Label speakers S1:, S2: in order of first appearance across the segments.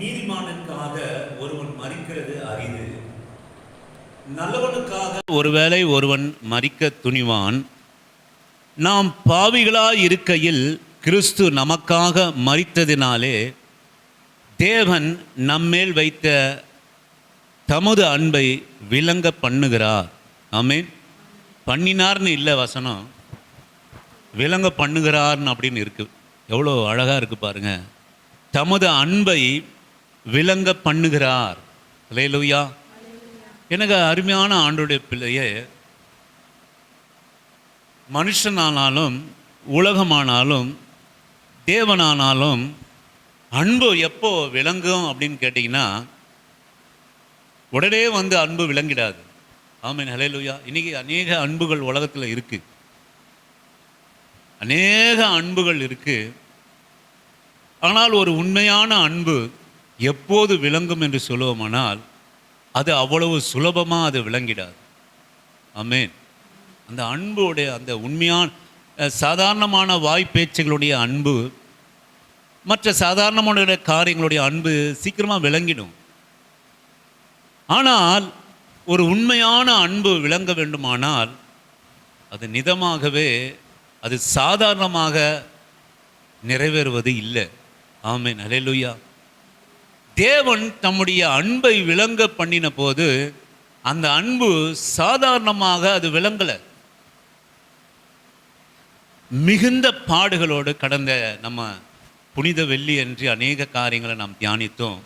S1: நீதிமானுக்காக ஒருவன் மரிக்கிறது அரிது, நல்லவனுக்காக ஒருவேளை ஒருவன் மரிக்க துணிவான். நாம் பாவிகளாய் இருக்கையில் கிறிஸ்து நமக்காக மரித்ததினாலே தேவன் நம்மேல் வைத்த தமது அன்பை விளங்க பண்ணுகிறார். ஆமென். பண்ணினார்னு இல்லை வசனம், விளங்க பண்ணுகிறார்னு அப்படின்னு இருக்குது. எவ்வளோ அழகாக இருக்குது பாருங்க. தமது அன்பை விளங்க பண்ணுகிறார். அல்லேலூயா. எனக்கு அருமையான ஆண்டவருடைய பிள்ளையே, மனுஷனானாலும் உலகமானாலும் தேவனானாலும் அன்பு எப்போ விளங்கும் அப்படின்னு கேட்டிங்கன்னா, உடனே வந்து அன்பு விளங்கிடாது. ஆமென். ஹல்லேலூயா. இன்றைக்கி அநேக அன்புகள் உலகத்தில் இருக்குது, அநேக அன்புகள் இருக்குது. ஆனால் ஒரு உண்மையான அன்பு எப்போது விளங்கும் என்று சொல்லுவோமானால், அது அவ்வளவு சுலபமாக அது விளங்கிடாது. ஆமென். அந்த அன்புடைய அந்த உண்மையான சாதாரணமான வாய்ப்பேச்சுகளுடைய அன்பு, மற்ற சாதாரணமான காரியங்களுடைய அன்பு சீக்கிரமாக விளங்கிடும். ஆனால் ஒரு உண்மையான அன்பு விளங்க வேண்டுமானால் அது நிதமாகவே, அது சாதாரணமாக நிறைவேறுவது இல்லை. ஆமென். அல்லேலூயா. தேவன் தம்முடைய அன்பை விளங்க பண்ணின போது அந்த அன்பு சாதாரணமாக அது விளங்கலை. மிகுந்த பாடுகளோடு கடந்த நம்ம புனித வெள்ளி என்று அநேக காரியங்களை நாம் தியானித்தோம்.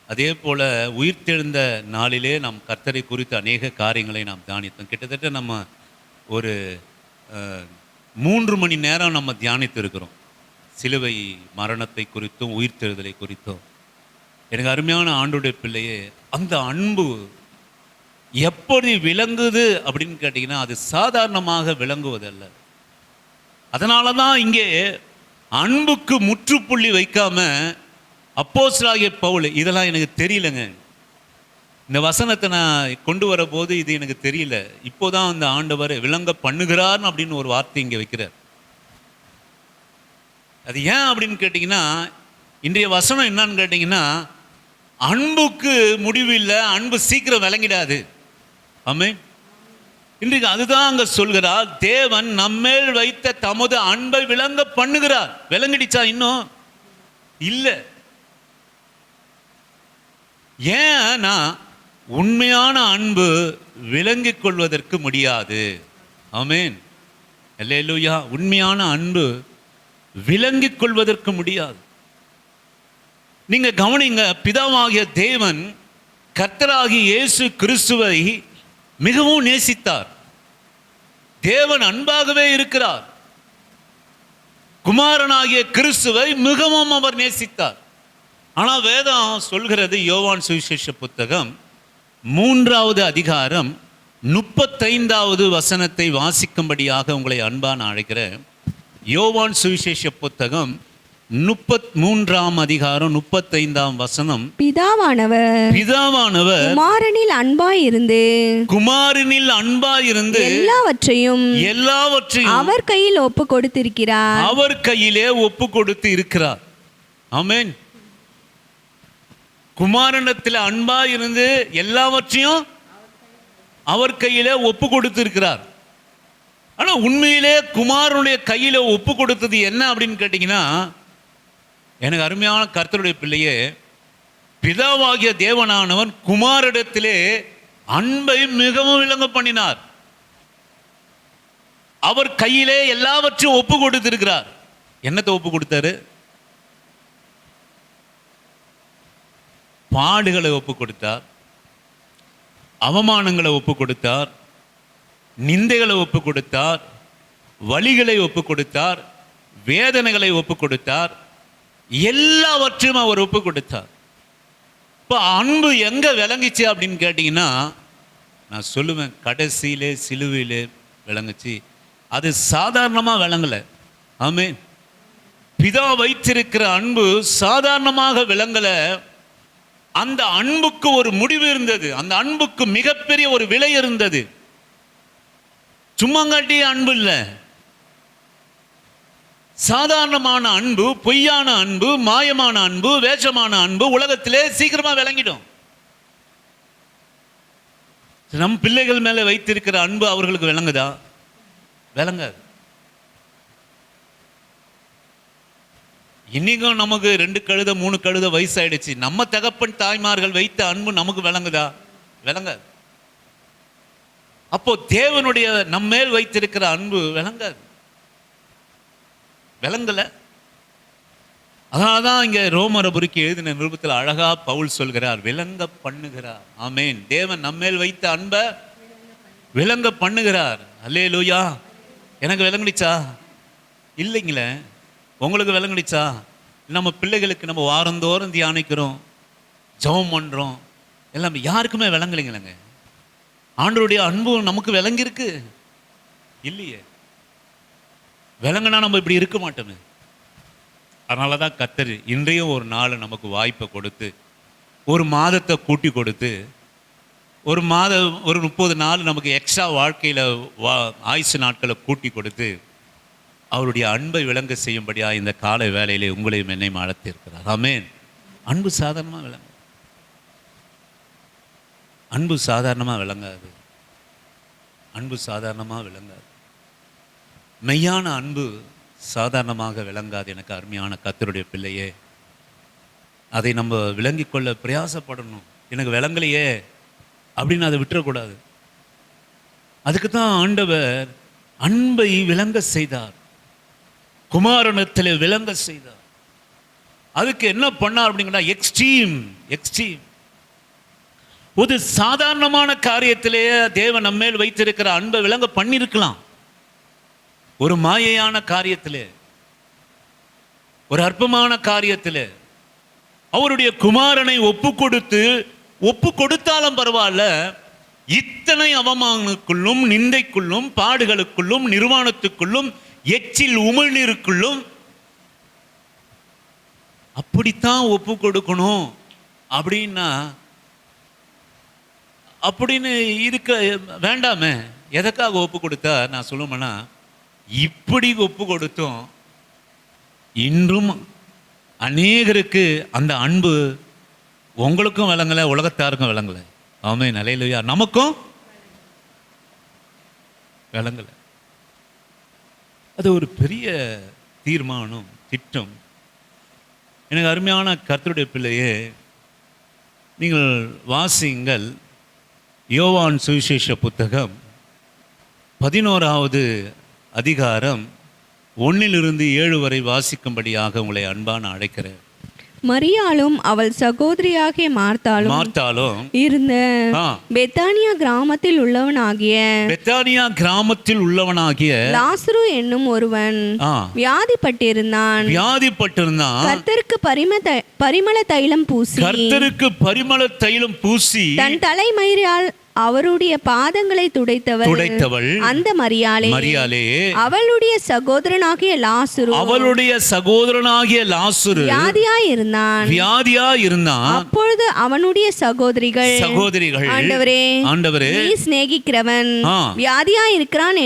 S1: அதே போல் உயிர்த்தெழுந்த நாளிலே நாம் கர்த்தரை குறித்து அநேக காரியங்களை நாம் தியானித்தோம். கிட்டத்தட்ட நம்ம ஒரு 3 மணி நேரம் நம்ம தியானித்திருக்கிறோம். சிலுவை மரணத்தை குறித்தும் உயிர்த்தெழுதலை குறித்தும். எனக்கு அருமையான ஆண்டவருடைய பிள்ளையே, அந்த அன்பு எப்படி விளங்குது அப்படின்னு கேட்டிங்கன்னா, அது சாதாரணமாக விளங்குவதல்ல. அதனால தான் இங்கே அன்புக்கு முற்றுப்புள்ளி வைக்காம அப்போஸ்தலனாகிய பவுல், இதெல்லாம் எனக்கு தெரியலங்க, இந்த வசனத்தை நான் கொண்டு வர போது இது எனக்கு தெரியல, இப்போதான் அந்த ஆண்டவர் விளங்க பண்ணுகிறார்னு அப்படின்னு ஒரு வார்த்தை இங்கே வைக்கிறார். அது ஏன் அப்படின்னு கேட்டிங்கன்னா, இன்றைய வசனம் என்னன்னு கேட்டிங்கன்னா, அன்புக்கு முடிவு இல்லை, அன்பு சீக்கிரம் விளங்கிடாது. ஆமென். இன்றைக்கு அதுதான் அங்கே சொல்கிறார். தேவன் நம்மேல் வைத்த தமது அன்பை விளங்க பண்ணுகிறார். விளங்கிடுச்சா? இன்னும் இல்லை. ஏன்னா உண்மையான அன்பு விளங்கிக் கொள்வதற்கு முடியாது. ஆமென். அல்லேலூயா. உண்மையான அன்பு விளங்கிக் கொள்வதற்கு முடியாது. நீங்க கவனிங்க, பிதாவாகிய தேவன் கர்த்தராகிய இயேசு கிறிஸ்துவை மிகவும் நேசித்தார். தேவன் அன்பாகவே இருக்கிறார். குமாரனாகிய கிறிஸ்துவை மிகவும் அவர் நேசித்தார். ஆனால் வேதம் சொல்கிறது, யோவான் சுவிசேஷ புத்தகம் 3வது அதிகாரம் 35வது வசனத்தை வாசிக்கும்படியாக உங்களை அன்பான அழைக்கிறேன். யோவான் சுவிசேஷ புத்தகம் 33ஆம் அதிகாரம் 35ஆம் வசனம். பிதாவானவர்
S2: குமாரனில்
S1: அன்பாயிருந்து
S2: எல்லாவற்றையும்
S1: அவர்
S2: கையில் ஒப்பு கொடுத்திருக்கிறார்.
S1: அவர் கையிலே ஒப்பு கொடுத்து இருக்கிறார். ஆமென். குமாரனிடத்தில் அன்பாயிருந்து எல்லாவற்றையும் அவர் கையிலே ஒப்பு கொடுத்து இருக்கிறார். ஆனால் உண்மையிலே குமாரனுடைய கையில ஒப்பு கொடுத்தது என்ன அப்படின்னு கேட்டீங்கன்னா, எனக்கு அருமையான கர்த்தருடைய பிள்ளையே, பிதாவாகிய தேவனானவன் குமாரிடத்திலே அன்பை மிகவும் விளங்க பண்ணினார். அவர் கையிலே எல்லாவற்றையும் ஒப்பு கொடுத்திருக்கிறார். என்னத்தை ஒப்பு கொடுத்தாரு? பாடுகளை ஒப்பு கொடுத்தார், அவமானங்களை ஒப்பு கொடுத்தார், நிந்தைகளை ஒப்பு கொடுத்தார், வலிகளை ஒப்பு கொடுத்தார், வேதனைகளை ஒப்பு கொடுத்தார், எல்லாவற்றையும் அவர் ஒப்பு கொடுத்தார். இப்போ அன்பு எங்க விளங்கிச்சு அப்படின்னு கேட்டிங்கன்னா, நான் சொல்லுவேன், கடைசியிலே சிலுவையிலே விளங்குச்சு. அது சாதாரணமாக விளங்கலை. ஆமென். பிதா வைத்திருக்கிற அன்பு சாதாரணமாக விளங்கலை. அந்த அன்புக்கு ஒரு முடிவு இருந்தது. அந்த அன்புக்கு மிகப்பெரிய ஒரு விலை இருந்தது. சும்மாங்காட்டிய அன்பு இல்லை, சாதாரணமான அன்பு, பொய்யான அன்பு, மாயமான அன்பு, வேஷமான அன்பு உலகத்திலே சீக்கிரமா விளங்கிடும். நம் பிள்ளைகள் மேல வைத்திருக்கிற அன்பு அவர்களுக்கு விளங்குதா? விளங்காது. இன்னைக்கும் நமக்கு 2 கழுத 3 கழுத வயசாயிடுச்சு. நம்ம தகப்பன் தாய்மார்கள் வைத்த அன்பு நமக்கு விளங்குதா? விளங்காது. அப்போ தேவனுடைய நம்மேல் வைத்திருக்கிற அன்பு விளங்காது, விளங்கல. அதனாலதான் இங்க ரோமரபுரிக்கு எழுதின நிருபத்தில் அழகா பவுல் சொல்கிறார், விளங்க பண்ணுகிறார். ஆமேன். தேவன் நம்மேல் வைத்த அன்பை விளங்க பண்ணுகிறார். அல்லேலூயா. எனக்கு விளங்குடிச்சா? இல்லைங்களே. உங்களுக்கு விளங்குடிச்சா? நம்ம பிள்ளைகளுக்கு நம்ம வாரந்தோறும் தியானிக்கிறோம், ஜெபம் பண்றோம், எல்லாம் யாருக்குமே விளங்கலைங்களேங்க. ஆண்டவருடைய அன்பு நமக்கு விளங்கிருக்கு இல்லையே. விளங்குனா நம்ம இப்படி இருக்க மாட்டோமே. அதனால தான் கர்த்தர் இன்றையும் ஒரு நாள் நமக்கு வாய்ப்பை கொடுத்து, ஒரு மாதத்தை கூட்டி கொடுத்து, ஒரு 30 நாள் நமக்கு எக்ஸ்ட்ரா வாழ்க்கையில் ஆயுசு நாட்களை கூட்டி கொடுத்து அவருடைய அன்பை விளங்க செய்யும்படியா இந்த காலை வேளையிலே உங்களையும் என்னையும் அழைத்திருக்கிறார். ஆமென். அன்பு சாதாரணமாக விளங்காது. அன்பு சாதாரணமாக விளங்காது. அன்பு சாதாரணமாக விளங்காது. மெய்யான அன்பு சாதாரணமாக விளங்காது. எனக்கு அருமையான கர்த்தருடைய பிள்ளையே, அதை நம்ம விளங்கிக் கொள்ள பிரயாசப்படணும். எனக்கு விளங்கலையே அப்படின்னு அதை விட்டுறக்கூடாது. அதுக்கு தான் ஆண்டவர் அன்பை விளங்க செய்தார், குமாரனத்திலே விளங்க செய்தார். அதுக்கு என்ன பண்ணார் அப்படின்னா, எக்ஸ்ட்ரீம். ஒரு சாதாரணமான காரியத்திலேயே தேவன் நம்மேல் வைத்திருக்கிற அன்பை விளங்க பண்ணியிருக்கலாம். ஒரு மாயையான காரியத்திலே, ஒரு அற்பமான காரியத்திலே அவருடைய குமாரனை ஒப்பு கொடுத்தாலும் பரவாயில்ல, இத்தனை அவமானத்துக்குள்ளும், நிந்தைக்குள்ளும், பாடுகளுக்குள்ளும், நிர்வாணத்துக்குள்ளும், எச்சில் உமிழ்நீருக்குள்ளும் அப்படித்தான் ஒப்பு கொடுக்கணும் அப்படின்னு இருக்க வேண்டாமே. எதற்காக ஒப்பு கொடுத்தா நான் சொல்லுவேன்னா, இப்படி ஒப்பு கொடுத்தோம் இன்றும் அநேகருக்கு அந்த அன்பு உங்களுக்கும் விளங்கலை, உலகத்தாருக்கும் விளங்கலை. ஆமென். அல்லேலூயா. நமக்கும் விளங்கலை. அது ஒரு பெரிய தீர்மானம், திட்டம். எனக்கு அருமையான கர்த்தருடைய பிள்ளையே, நீங்கள் வாசியுங்கள் யோவான் சுவிசேஷ புத்தகம் 11வது அதிகாரம் 1-7 வரை வாசிக்கும்படியாக உங்களை அன்பான அழைக்கிறேன்.
S2: மரியாளும் அவள் சகோதரியாகிய மார்த்தாலும் இருந்த பெத்தானியா கிராமத்தில் உள்ளவனாகிய லாசரு என்னும் ஒருவன் வியாதிப்பட்டிருந்தான். கர்த்தருக்கு பரிமள தைலம் பூசி தன் தலைமயிரால் அவருடைய பாதங்களை துடைத்தவள் அந்த மரியாளே அவளுடைய சகோதரனாகிய லாசரு வியாதியாயிருந்தான். அப்பொழுது அவனுடைய சகோதரிகள் ஆண்டவரே நீ சிநேகிக்கிறவன் வியாதியாயிருக்கிறான்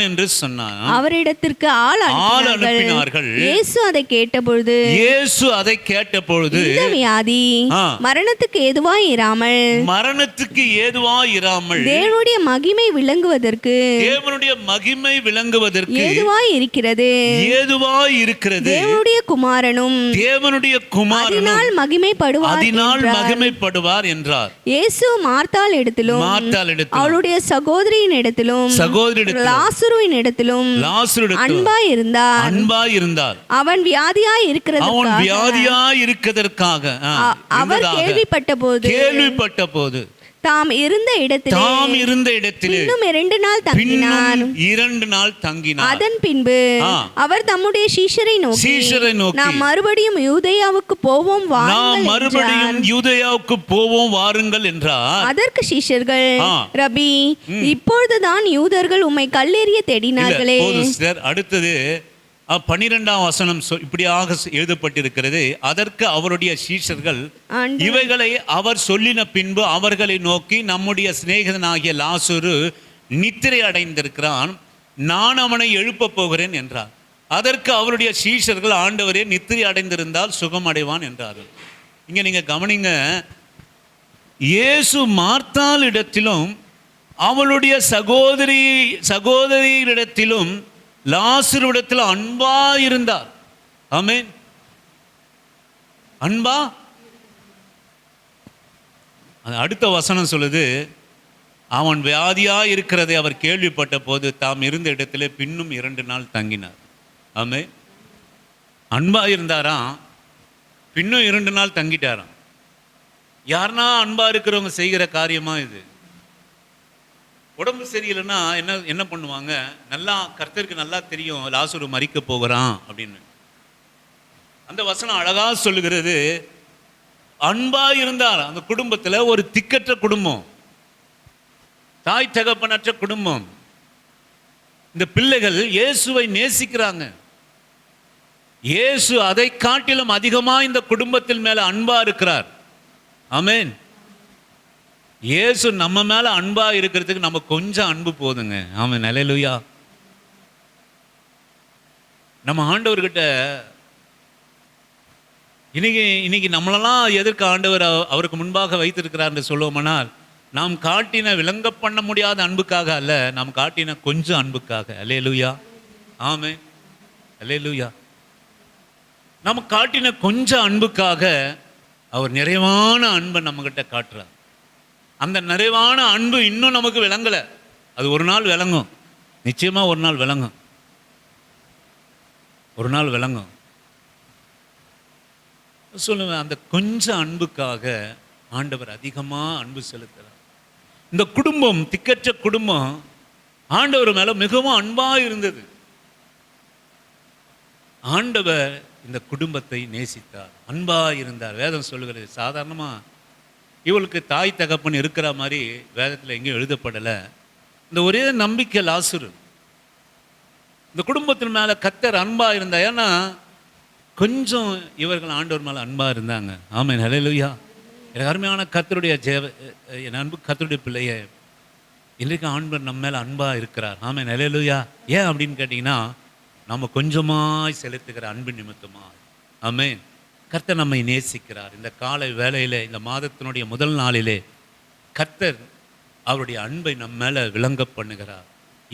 S2: என்று சொன்னான். அவரிடத்திற்கு ஆள் அனுப்பினார்கள். இயேசு அதை கேட்டபொழுது இந்த வியாதி மரணத்துக்கு ஏதுவாய் இராமல் தேவனுடைய மகிமை விளங்குவதற்கு ஏதுவாய் இருக்கிறது. தேவனுடைய குமாரனும் அதனால் மகிமைப்படுவார் என்றார். இயேசு மார்த்தாள் இடத்திலும் அவளுடைய சகோதரியின் இடத்திலும் லாசருவின் இடத்திலும் அன்பாய் இருந்தார். அவன் வியாதியாய் இருக்கிறதற்காக அவர் கேள்விப்பட்ட போது தாம் இருந்த இடத்திலே இன்னும் 2 நாள் தங்கினார். அதன் பின்பு அவர் தம்முடைய சீஷரை நோக்கி நாம் மறுபடியும் யூதேயாவுக்கு போவோம் வாருங்கள் என்றார். அதற்கு சீஷர்கள், ரபி, இப்பொழுதுதான் யூதர்கள் உம்மை கல்லெறிய தேடினார்களே.
S1: அடுத்தது 12ஆம் வசனம் இப்படியாக எழுதப்பட்டிருக்கிறது. அதற்கு அவருடைய சீஷர்கள், இவைகளை அவர் சொல்லின பின்பு அவர்களை நோக்கி, நம்முடைய சிநேகிதனாகிய லாசரு நித்திரை அடைந்திருக்கிறான், நான் அவனை எழுப்ப போகிறேன் என்றார். அதற்கு அவருடைய சீஷர்கள், ஆண்டவரே, நித்திரை அடைந்திருந்தால் சுகம் அடைவான் என்றார்கள். இங்கே நீங்கள் கவனிங்க, இயேசு மார்த்தாளிடத்திலும் அவளுடைய சகோதரியிடத்திலும் லாசருவிடத்தில் அன்பா இருந்தார். ஆமென். அன்பா. அடுத்த வசனம் சொல்லுது, அவன் வியாதியா இருக்கிறதை அவர் கேள்விப்பட்ட போது தாம் இருந்த இடத்திலே பின்னும் 2 நாள் தங்கினார். ஆமென். அன்பா இருந்தாராம், பின்னும் 2 நாள் தங்கிட்டாராம். யாருன்னா அன்பா இருக்கிறவங்க செய்கிற காரியமா இது? உடம்பு சரியில்லைன்னா என்ன பண்ணுவாங்க? நல்லா கர்த்தருக்கு நல்லா தெரியும் லாசரு மரிக்க போகிறான் அப்படின்னு. அந்த வசனம் அழகா சொல்லுகிறது, அன்பா இருந்தார். அந்த குடும்பத்தில் ஒரு திக்கற்ற குடும்பம், தாய் தகப்பனற்ற குடும்பம். இந்த பிள்ளைகள் இயேசுவை நேசிக்கிறாங்க. இயேசு அதை காட்டிலும் அதிகமா இந்த குடும்பத்தின் மேல அன்பா இருக்கிறார். ஆமென். இயேசு நம்ம மேல அன்பா இருக்கிறதுக்கு நம்ம கொஞ்சம் அன்பு போதுங்க. ஆமென். அல்லேலூயா. நம்ம ஆண்டவர்கிட்ட இன்னைக்கு நம்மளெல்லாம் எதற்கு ஆண்டவர் அவருக்கு முன்பாக வைத்திருக்கிறார் சொல்லுவோம்னால், நாம் காட்டின விளங்க பண்ண முடியாத அன்புக்காக அல்ல, நாம் காட்டின கொஞ்சம் அன்புக்காக. அல்லேலூயா. ஆமென். அல்லேலூயா. நம்ம காட்டின கொஞ்சம் அன்புக்காக அவர் நிறைவான அன்பை நம்மகிட்ட காட்டுறார். அந்த நிறைவான அன்பு இன்னும் நமக்கு விளங்கலை. அது ஒரு நாள் விளங்கும், நிச்சயமா ஒரு நாள் விளங்கும், ஒரு நாள் விளங்கும். சொல்லுவேன், அந்த கொஞ்சம் அன்புக்காக ஆண்டவர் அதிகமாக அன்பு செலுத்துறார். இந்த குடும்பம், திக்கற்ற குடும்பம், ஆண்டவர் மேல மிகவும் அன்பாக இருந்தது. ஆண்டவர் இந்த குடும்பத்தை நேசித்தார், அன்பா இருந்தார். வேதம் சொல்லுகிறது, சாதாரணமாக இவளுக்கு தாய் தகப்பன் இருக்கிற மாதிரி வேதத்தில் எங்கேயும் எழுதப்படலை. இந்த ஒரே நம்பிக்கை லாசரு. இந்த குடும்பத்தின் மேலே கர்த்தர் அன்பா இருந்தா. ஏன்னா கொஞ்சம் இவர்கள் ஆண்டவர் மேலே அன்பா இருந்தாங்க. ஆமென். ஹல்லேலூயா. எனக்கு அருமையான கர்த்தருடைய என் அன்பு கர்த்தருடைய பிள்ளையே, இன்றைக்கு ஆண்டவர் நம்ம மேலே அன்பா இருக்கிறார். ஆமென். ஹல்லேலூயா. ஏன் அப்படின்னு கேட்டிங்கன்னா, நம்ம கொஞ்சமாய் செலுத்துகிற அன்பு நிமித்தமா. ஆமென். கர்த்தர் நம்மை நேசிக்கிறார். இந்த காலை வேளையிலே, இந்த மாதத்தினுடைய முதல் நாளிலே கர்த்தர் அவருடைய அன்பை நம்ம மேலே விளங்க பண்ணுகிறார்.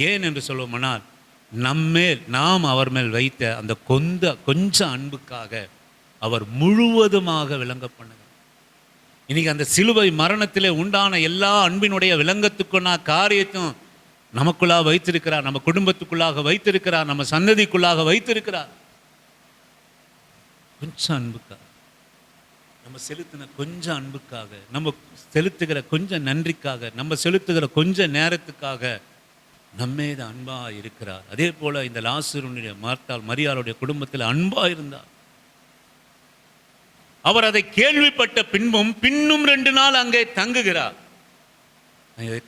S1: ஏன் என்று சொல்லுவோம்னால், நம்மேல் நாம் அவர் மேல் வைத்த அந்த கொஞ்சம் அன்புக்காக அவர் முழுவதுமாக விளங்க பண்ணுகிறார். இன்னைக்கு அந்த சிலுவை மரணத்திலே உண்டான எல்லா அன்பினுடைய விளங்கத்துக்குன்னா காரியத்தும் நமக்குள்ளாக வைத்திருக்கிறார், நம்ம குடும்பத்துக்குள்ளாக வைத்திருக்கிறார், நம்ம சந்ததிக்குள்ளாக வைத்திருக்கிறார். கொஞ்சம் அன்புக்காக, நம்ம செலுத்தின கொஞ்சம் அன்புக்காக, நம்ம செலுத்துகிற கொஞ்சம் நன்றிக்காக, நம்ம செலுத்துகிற கொஞ்சம் நேரத்துக்காக நம்மேது அன்பா இருக்கிறார். அதே போல இந்த லாசருடைய மரியாளுடைய குடும்பத்தில் அன்பா இருந்தார். அவர் அதை கேள்விப்பட்ட பின்பும் பின்னும் 2 நாள் அங்கே தங்குகிறார்.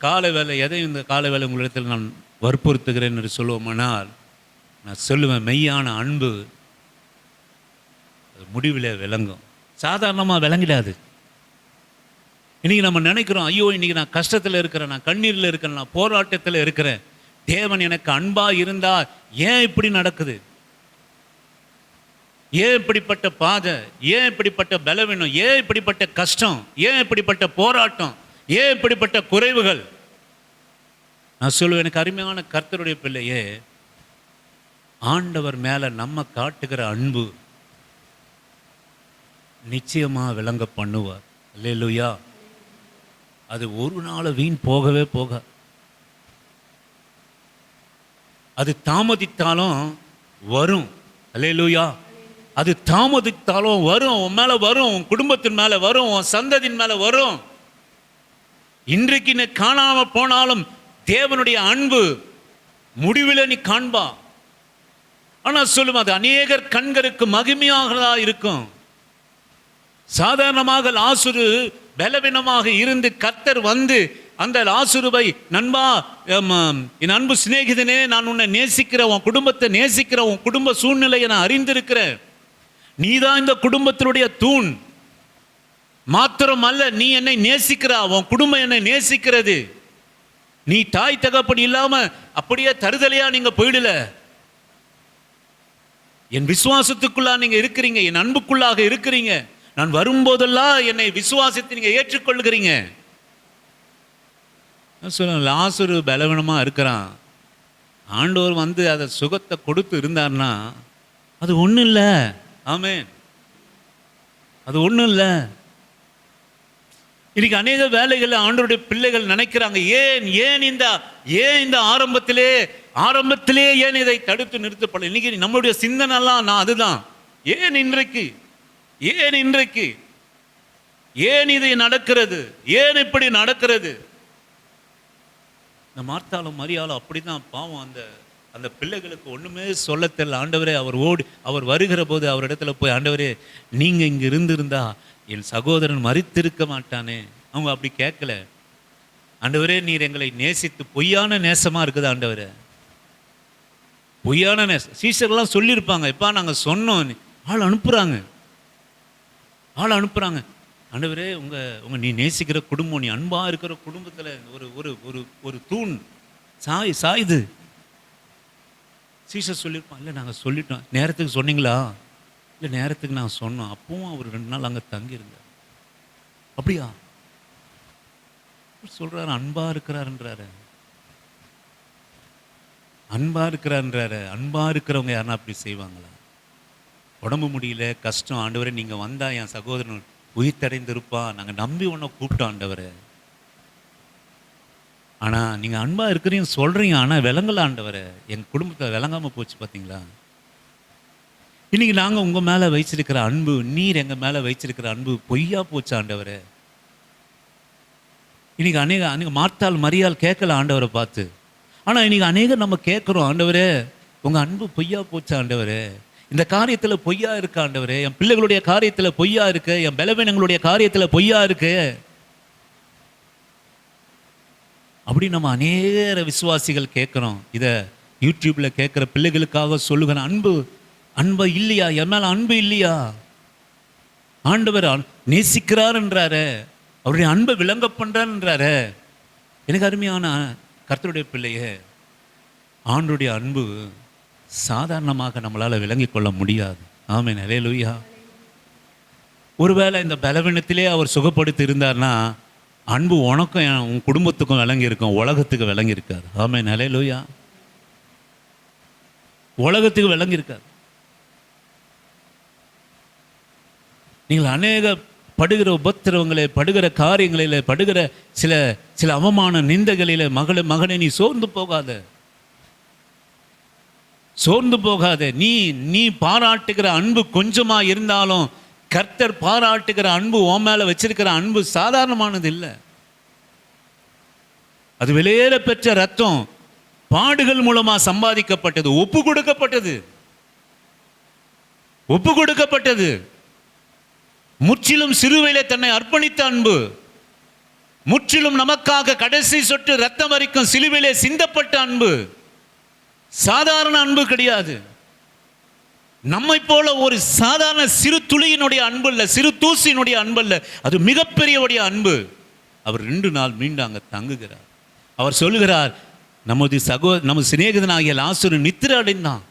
S1: காலை வேலை எதை இந்த காலை வேலை உங்களிடத்தில் நான் வற்புறுத்துகிறேன் என்று சொல்லுவோமானால், நான் சொல்லுவேன், மெய்யான அன்பு முடிவில் விளங்கும், சாதாரணமாக விளங்கிடாது. இன்னைக்கு நம்ம நினைக்கிறோம், ஐயோ இன்னைக்கு நான் கஷ்டத்தில் இருக்கிறேன், நான் கண்ணீரில் இருக்கிறேன், நான் போராட்டத்தில் இருக்கிறேன், தேவன் எனக்கு அன்பா இருந்தா ஏன் இப்படி நடக்குது, ஏன் இப்படிப்பட்ட பாதை, ஏன் இப்படிப்பட்ட பலவீனம், ஏன் இப்படிப்பட்ட கஷ்டம், ஏன் இப்படிப்பட்ட போராட்டம், ஏன் இப்படிப்பட்ட குறைவுகள்? நான் சொல்லுவேன், எனக்கு அருமையான கர்த்தருடைய பிள்ளையே, ஆண்டவர் மேல நம்ம காட்டுகிற அன்பு நிச்சயமா விளங்க பண்ணுவார். அல்லேலூயா. அது ஒரு நாள் வீண் போகவே போக. அது தாமதித்தாலும் வரும். அல்லேலூயா. அது தாமதித்தாலும் வரும், உன் மேல வரும், உன் குடும்பத்தின் மேல வரும், உன் சந்ததியின் மேல வரும். இன்றைக்கு நீ காணாம போனாலும் தேவனுடைய அன்பு முடிவில் நீ காண்பா. ஆனா சொல்லுவோம், அது அநேகர் கண்களுக்கு மகிமையாக இருக்கும். சாதாரணமாக லாசரு பலவீனமாக இருந்து கர்த்தர் வந்து அந்த லாசருவை, நண்பா, என் அன்பு சிநேகிதனே, நான் உன்னை நேசிக்கிறேன், உன் குடும்பத்தை நேசிக்கிறேன், உன் குடும்ப சூழ்நிலையை நான் அறிந்திருக்கிறேன், நீதான் இந்த குடும்பத்தினுடைய தூண், மாத்திரம் அல்ல நீ என்னை நேசிக்கிறா, உன் குடும்பம் என்னை நேசிக்கிறது, நீ தாய் தகப்பன் இல்லாம அப்படியே தருதலையா நீங்க போயிடல. என் விசுவாசத்துக்குள்ளா நீங்க இருக்கிறீங்க, என் அன்புக்குள்ளாக இருக்கிறீங்க. நான் வரும்போதெல்லாம் என்னை விசுவாசத்தை நீங்க ஏற்றுக்கொள்கிறீங்க. லாசரு பலவீனமா இருக்கிறான். ஆண்டவர் வந்து அதை சுகத்தை கொடுத்து இருந்தார்னா அது ஒன்றும் இல்லை. ஆமென். அது ஒன்றும் இல்லை. இன்னைக்கு அநேக வேலைகளில் ஆண்டவருடைய பிள்ளைகள் நினைக்கிறாங்க, ஏன் இந்த ஆரம்பத்திலே ஏன் இதை தடுத்து நிறுத்தப்படல. இன்னைக்கு நம்மளுடைய சிந்தனைலாம் நான் அதுதான். ஏன் இன்றைக்கு ஏன் இது நடக்கிறது, ஏன் இப்படி நடக்கிறது? இந்த மார்த்தாலும் மரியாளும் அப்படிதான் பாவம். அந்த பிள்ளைகளுக்கு ஒண்ணுமே சொல்ல தெரியல. ஆண்டவரே அவர் வருகிற போது அவரிடத்துல போய், ஆண்டவரே நீங்க இங்க இருந்திருந்தா என் சகோதரன் மரித்திருக்க மாட்டானே. அவங்க அப்படி கேட்கல. ஆண்டவரே நீர் எங்களை நேசித்து, பொய்யான நேசமா இருக்குது ஆண்டவரே, பொய்யான நேசம். சீஷர்லாம் சொல்லியிருப்பாங்க, எப்பா நாங்க சொன்னோம். ஆள் அனுப்புறாங்க. ஆண்டவரே உங்க நீ நேசிக்கிற குடும்பம், நீ அன்பா இருக்கிற குடும்பத்துல ஒரு தூண் சாயுது. சீஷர் சொல்லியிருப்பான், இல்லை நாங்கள் சொல்லிட்டோம். நேரத்துக்கு சொன்னீங்களா? இல்லை நேரத்துக்கு நான் சொன்னோம். அப்பவும் அவர் 2 நாள் அங்கே தங்கியிருந்தார். அப்படியா சொல்றாரு? அன்பா இருக்கிறாருன்றாரு. அன்பா இருக்கிறவங்க யாருன்னா அப்படி செய்வாங்களா? உடம்பு முடியல, கஷ்டம், ஆண்டவரே நீங்க வந்தா என் சகோதரன் உயிர்த்தடைந்திருப்பான், நாங்கள் நம்பி உன்னை கூப்பிட்டோம் ஆண்டவரே. ஆனா நீங்க அன்பா இருக்கிறீங்க சொல்றீங்க, ஆனா விளங்கல ஆண்டவரே. என் குடும்பத்தை விளங்காம போச்சு பார்த்தீங்களா? இன்னைக்கு நாங்க உங்க மேல வைச்சிருக்கிற அன்பு, நீர் எங்க மேல வைச்சிருக்கிற அன்பு பொய்யா போச்சு ஆண்டவரே. இன்னைக்கு அநேக மார்த்தாள் மரியாள் கேட்கல ஆண்டவரை பார்த்து. ஆனா இன்னைக்கு அநேகம் நம்ம கேட்கிறோம், ஆண்டவரே உங்க அன்பு பொய்யா போச்சு ஆண்டவரே. இந்த காரியத்துல பொய்யா இருக்கு ஆண்டவரே. என் பிள்ளைகளுடைய காரியத்துல பொய்யா இருக்கு, என் பலவீனங்களுடைய காரியத்துல பொய்யா இருக்கு. அப்படி நம்ம அநேக விசுவாசிகள் கேட்கிறோம். இத யூடியூப்ல கேட்கிற பிள்ளைகளுக்காக சொல்லுகிறேன், அன்பு இல்லையா? என் மேல அன்பு இல்லையா? ஆண்டவர் நேசிக்கிறார் என்றாரு, அவருடைய அன்பை விளங்க பண்றார் என்றாரு. எனக்கு அருமையான கர்த்தருடைய பிள்ளையே, ஆண்டவருடைய அன்பு சாதாரணமாக நம்மளால விளங்கிக் கொள்ள முடியாது. ஆமென். அல்லேலூயா. ஒருவேளை இந்த பலவீனத்திலே அவர் சுகப்படுத்தி இருந்தார்னா அன்பு உனக்கும் உன் குடும்பத்துக்கும் விளங்கி இருக்கும், உலகத்துக்கு விளங்கி இருக்காது. ஆமென். அல்லேலூயா. உலகத்துக்கு விளங்கி இருக்காது. நீங்கள் அநேக படுகிற உபத்திரவங்களே, படுகிற காரியங்களிலே, படுகிற சில அவமான நிந்தைகளிலே மகனே நீ சோர்ந்து போகாத. நீ பாராட்டுகிற அன்பு கொஞ்சமா இருந்தாலும் கர்த்தர் பாராட்டுகிற அன்பு, உன் மேல வச்சிருக்கிற அன்பு சாதாரணமானது இல்லை. அது வெளியேற பெற்ற ரத்தம், பாடுகள் மூலமா சம்பாதிக்கப்பட்டது, ஒப்பு கொடுக்கப்பட்டது. முற்றிலும் சிறுவையிலே தன்னை அர்ப்பணித்த அன்பு, முற்றிலும் நமக்காக கடைசி சொட்டு ரத்தம் வரைக்கும் சிலுவையிலே சிந்தப்பட்ட அன்பு சாதாரண அன்பு கிடையாது. நம்மை போல ஒரு சாதாரண சிறு துளியினுடைய அன்பு இல்ல, சிறு தூசியினுடைய அன்பு இல்ல, அது மிகப்பெரியவுடைய அன்பு. அவர் 2 நாள் மீண்டும் அங்க தங்குகிறார். அவர் சொல்லுகிறார், நமது சிநேகிதனாகிய லாசரு நித்திரை அடைந்தான்.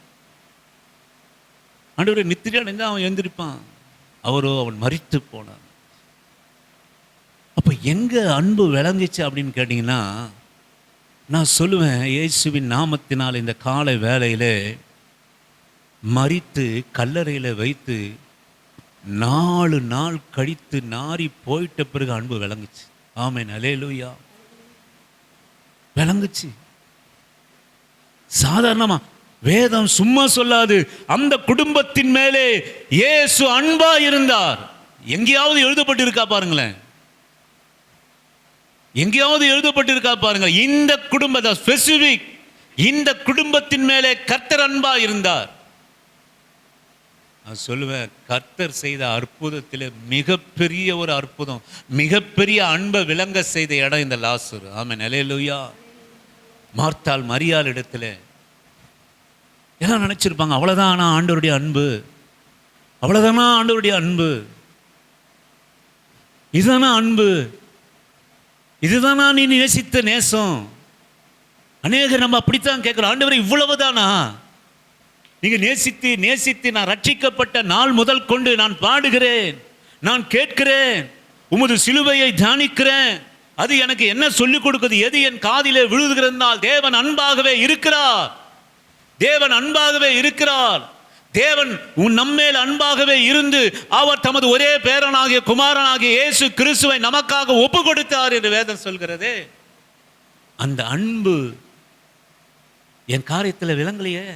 S1: ஆண்டவரே நித்திரை அடைந்தான், அவன் எழுந்திருப்பான். அவன் மரித்து போனான். அப்ப எங்க அன்பு விளங்குச்சு அப்படின்னு கேட்டீங்கன்னா, நான் சொல்லுவேன், இயேசுவின் நாமத்தினால் இந்த காலை வேளையிலே மரித்து கல்லறையில வைத்து 4 நாள் கழித்து நாரி போயிட்ட பிறகு அன்பு விளங்குச்சு. ஆமென். அல்லேலூயா. விளங்குச்சு. சாதாரணமா வேதம் சும்மா சொல்லாது. அந்த குடும்பத்தின் மேலே இயேசு அன்பா இருந்தார். எங்கேயாவது எழுதப்பட்டிருக்கா பாருங்களேன், எங்கேயாவது எழுதப்பட்டிருக்கா பாருங்க. இந்த குடும்பத்தை ஸ்பெசிபிக், இந்த குடும்பத்தின் மேலே கர்த்தர் அன்பா இருந்தார். நான் சொல்லுவேன், கர்த்தர் செய்த அற்புதத்தில் மிகப்பெரிய ஒரு அற்புதம், மிகப்பெரிய அன்பை விளங்க செய்த இடம் இந்த லாசரு. ஆமென். அல்லேலூயா. மார்த்தாள் மரியாள் இடத்துல எல்லாம் நினைச்சிருப்பாங்க, அவ்வளவுதானா ஆண்டவருடைய அன்பு, அவ்வளவுதானா ஆண்டவருடைய அன்பு, இதுதானா அன்பு, இதுதானா நீ நேசித்த நேசம், அநேகர் நம்ம அப்படித்தான் கேட்கிறோம், ஆண்டவரே இவ்வளவுதானா? நீங்க நேசித்து நேசித்து நான் ரட்சிக்கப்பட்ட நாள் முதல் கொண்டு நான் பாடுகிறேன், நான் கேட்கிறேன், உமது சிலுவையை தியானிக்கிறேன், அது எனக்கு என்ன சொல்லிக் கொடுக்குது? எது என் காதிலே விழுதுகிறதால் தேவன் அன்பாகவே இருக்கிறார், தேவன் அன்பாகவே இருக்கிறார். தேவன் நம்மேல் அன்பாகவே இருந்து அவர் தமது ஒரே பேரனாகிய குமாரனாகிய இயேசு கிறிஸ்துவை நமக்காக ஒப்பு கொடுத்தார் என்று வேதம் சொல்கிறதே. அந்த அன்பு என் காரியத்தில் விளங்கலையே,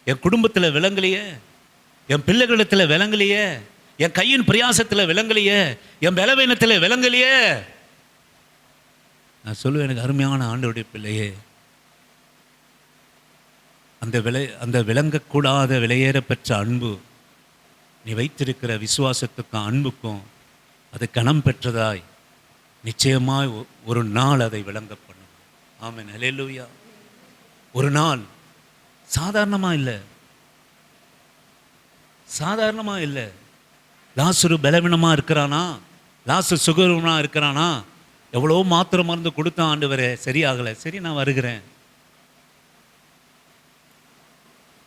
S1: என் குடும்பத்தில் விளங்கலையே, என் பிள்ளைகளிடத்தில் விளங்கலையே, என் கையின் பிரயாசத்தில் விளங்கலையே, என் பலவீனத்தில் விளங்கலையே. நான் சொல்லுவேன், எனக்கு அருமையான ஆண்டவருடைய பிள்ளையே, அந்த விளங்கக்கூடாத விலையேற பெற்ற அன்பு நீ வைத்திருக்கிற விசுவாசத்துக்கும் அன்புக்கும் அது கனம் பெற்றதாய் நிச்சயமாய் ஒரு நாள் அதை விளங்க பண்ணும். ஆமென், ஹல்லேலூயா. ஒரு நாள் சாதாரணமா இல்லை, சாதாரணமா இல்லை. லாசரு பலவீனமா இருக்கிறானா, லாசரு சுகவீனமா இருக்கிறானா, எவ்வளோ மாத்திரை மருந்து கொடுத்தான் ஆண்டவரே, சரியாகலை, சரி நான் வருகிறேன்.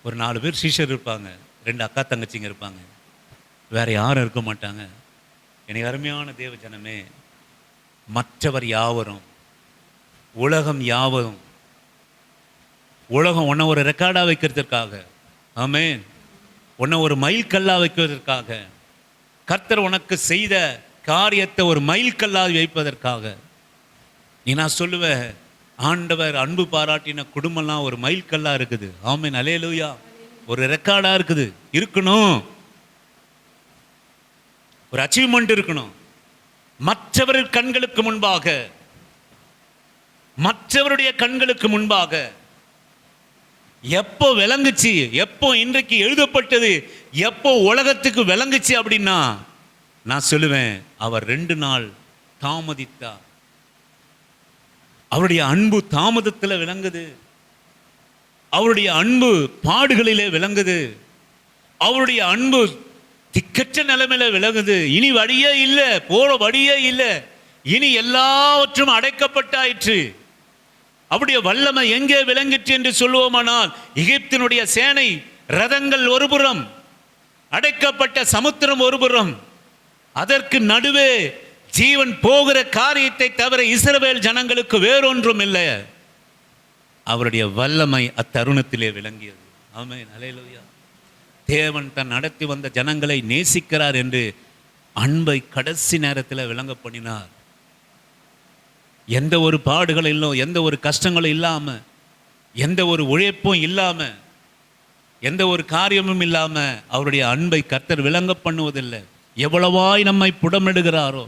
S1: ஒரு 4 பேர் சீஷர் இருப்பாங்க, 2 அக்கா தங்கச்சிங்க இருப்பாங்க, வேற யாரும் இருக்க மாட்டாங்க. எனக்கு அருமையான தேவ ஜனமே, மற்றவர் யாவரும், உலகம் யாவரும், உலகம் உன்னை ஒரு ரெக்கார்டா வைக்கிறதுக்காக, ஆமென், உன்னை ஒரு மைல் கல்லா வைக்கிறதுக்காக, கர்த்தர் உனக்கு செய்த காரியத்தை ஒரு மைல் கல்லா வைப்பதற்காக நீ, நான் சொல்லுவேன், ஆண்டவர் அன்பு பாராட்டின குடும்பம்லாம் ஒரு மைல் கல்லா இருக்குது. ஆமென், ஹல்லேலூயா. ஒரு ரெக்கார்டா இருக்குது, இருக்கணும், ஒரு அச்சீவ்மெண்ட் இருக்கணும். மற்றவர்கள் கண்களுக்கு முன்பாக, மற்றவருடைய கண்களுக்கு முன்பாக எப்போ விளங்குச்சு, எப்போ இன்றைக்கு எழுதப்பட்டது, எப்போ உலகத்துக்கு விளங்குச்சு அப்படின்னா, நான் சொல்லுவேன், அவர் 2 நாள் தாமதித்தார். அவருடைய அன்பு தாமதத்தில் விளங்குது, அவருடைய அன்பு பாடுகளிலே விளங்குது, அவருடைய அன்பு திக்கற்ற நிலைமையில விளங்குது. இனி வழியே இல்லை, போற வழியே இல்லை, இனி எல்லாவற்றும் அடைக்கப்பட்டாயிற்று. அவருடைய வல்லமை எங்கே விளங்கிற்று என்று சொல்லுவோமானால், எகிப்தினுடைய சேனை ரதங்கள் ஒருபுறம், அடைக்கப்பட்ட சமுத்திரம் ஒருபுறம், அதற்கு நடுவே ஜீவன் போகிற காரியத்தை தவிர இஸ்ரவேல் ஜனங்களுக்கு வேறொன்றும் இல்லை. அவருடைய வல்லமை அத்தருணத்திலே விளங்கியது. ஆமென், ஹல்லேலூயா. தேவன் தன் நடத்தி வந்த ஜனங்களை நேசிக்கிறார் என்று அன்பை கடைசி நேரத்தில் விளங்க பண்ணினார். எந்த ஒரு பாடுகளும் இல்லை, எந்த ஒரு கஷ்டங்களும் இல்லாம, எந்த ஒரு உழைப்பும் இல்லாம, எந்த ஒரு காரியமும் இல்லாம அவருடைய அன்பை கர்த்தர் விளங்க பண்ணுவதில்லை. எவ்வளவாய் நம்மை புடமிடுகிறாரோ,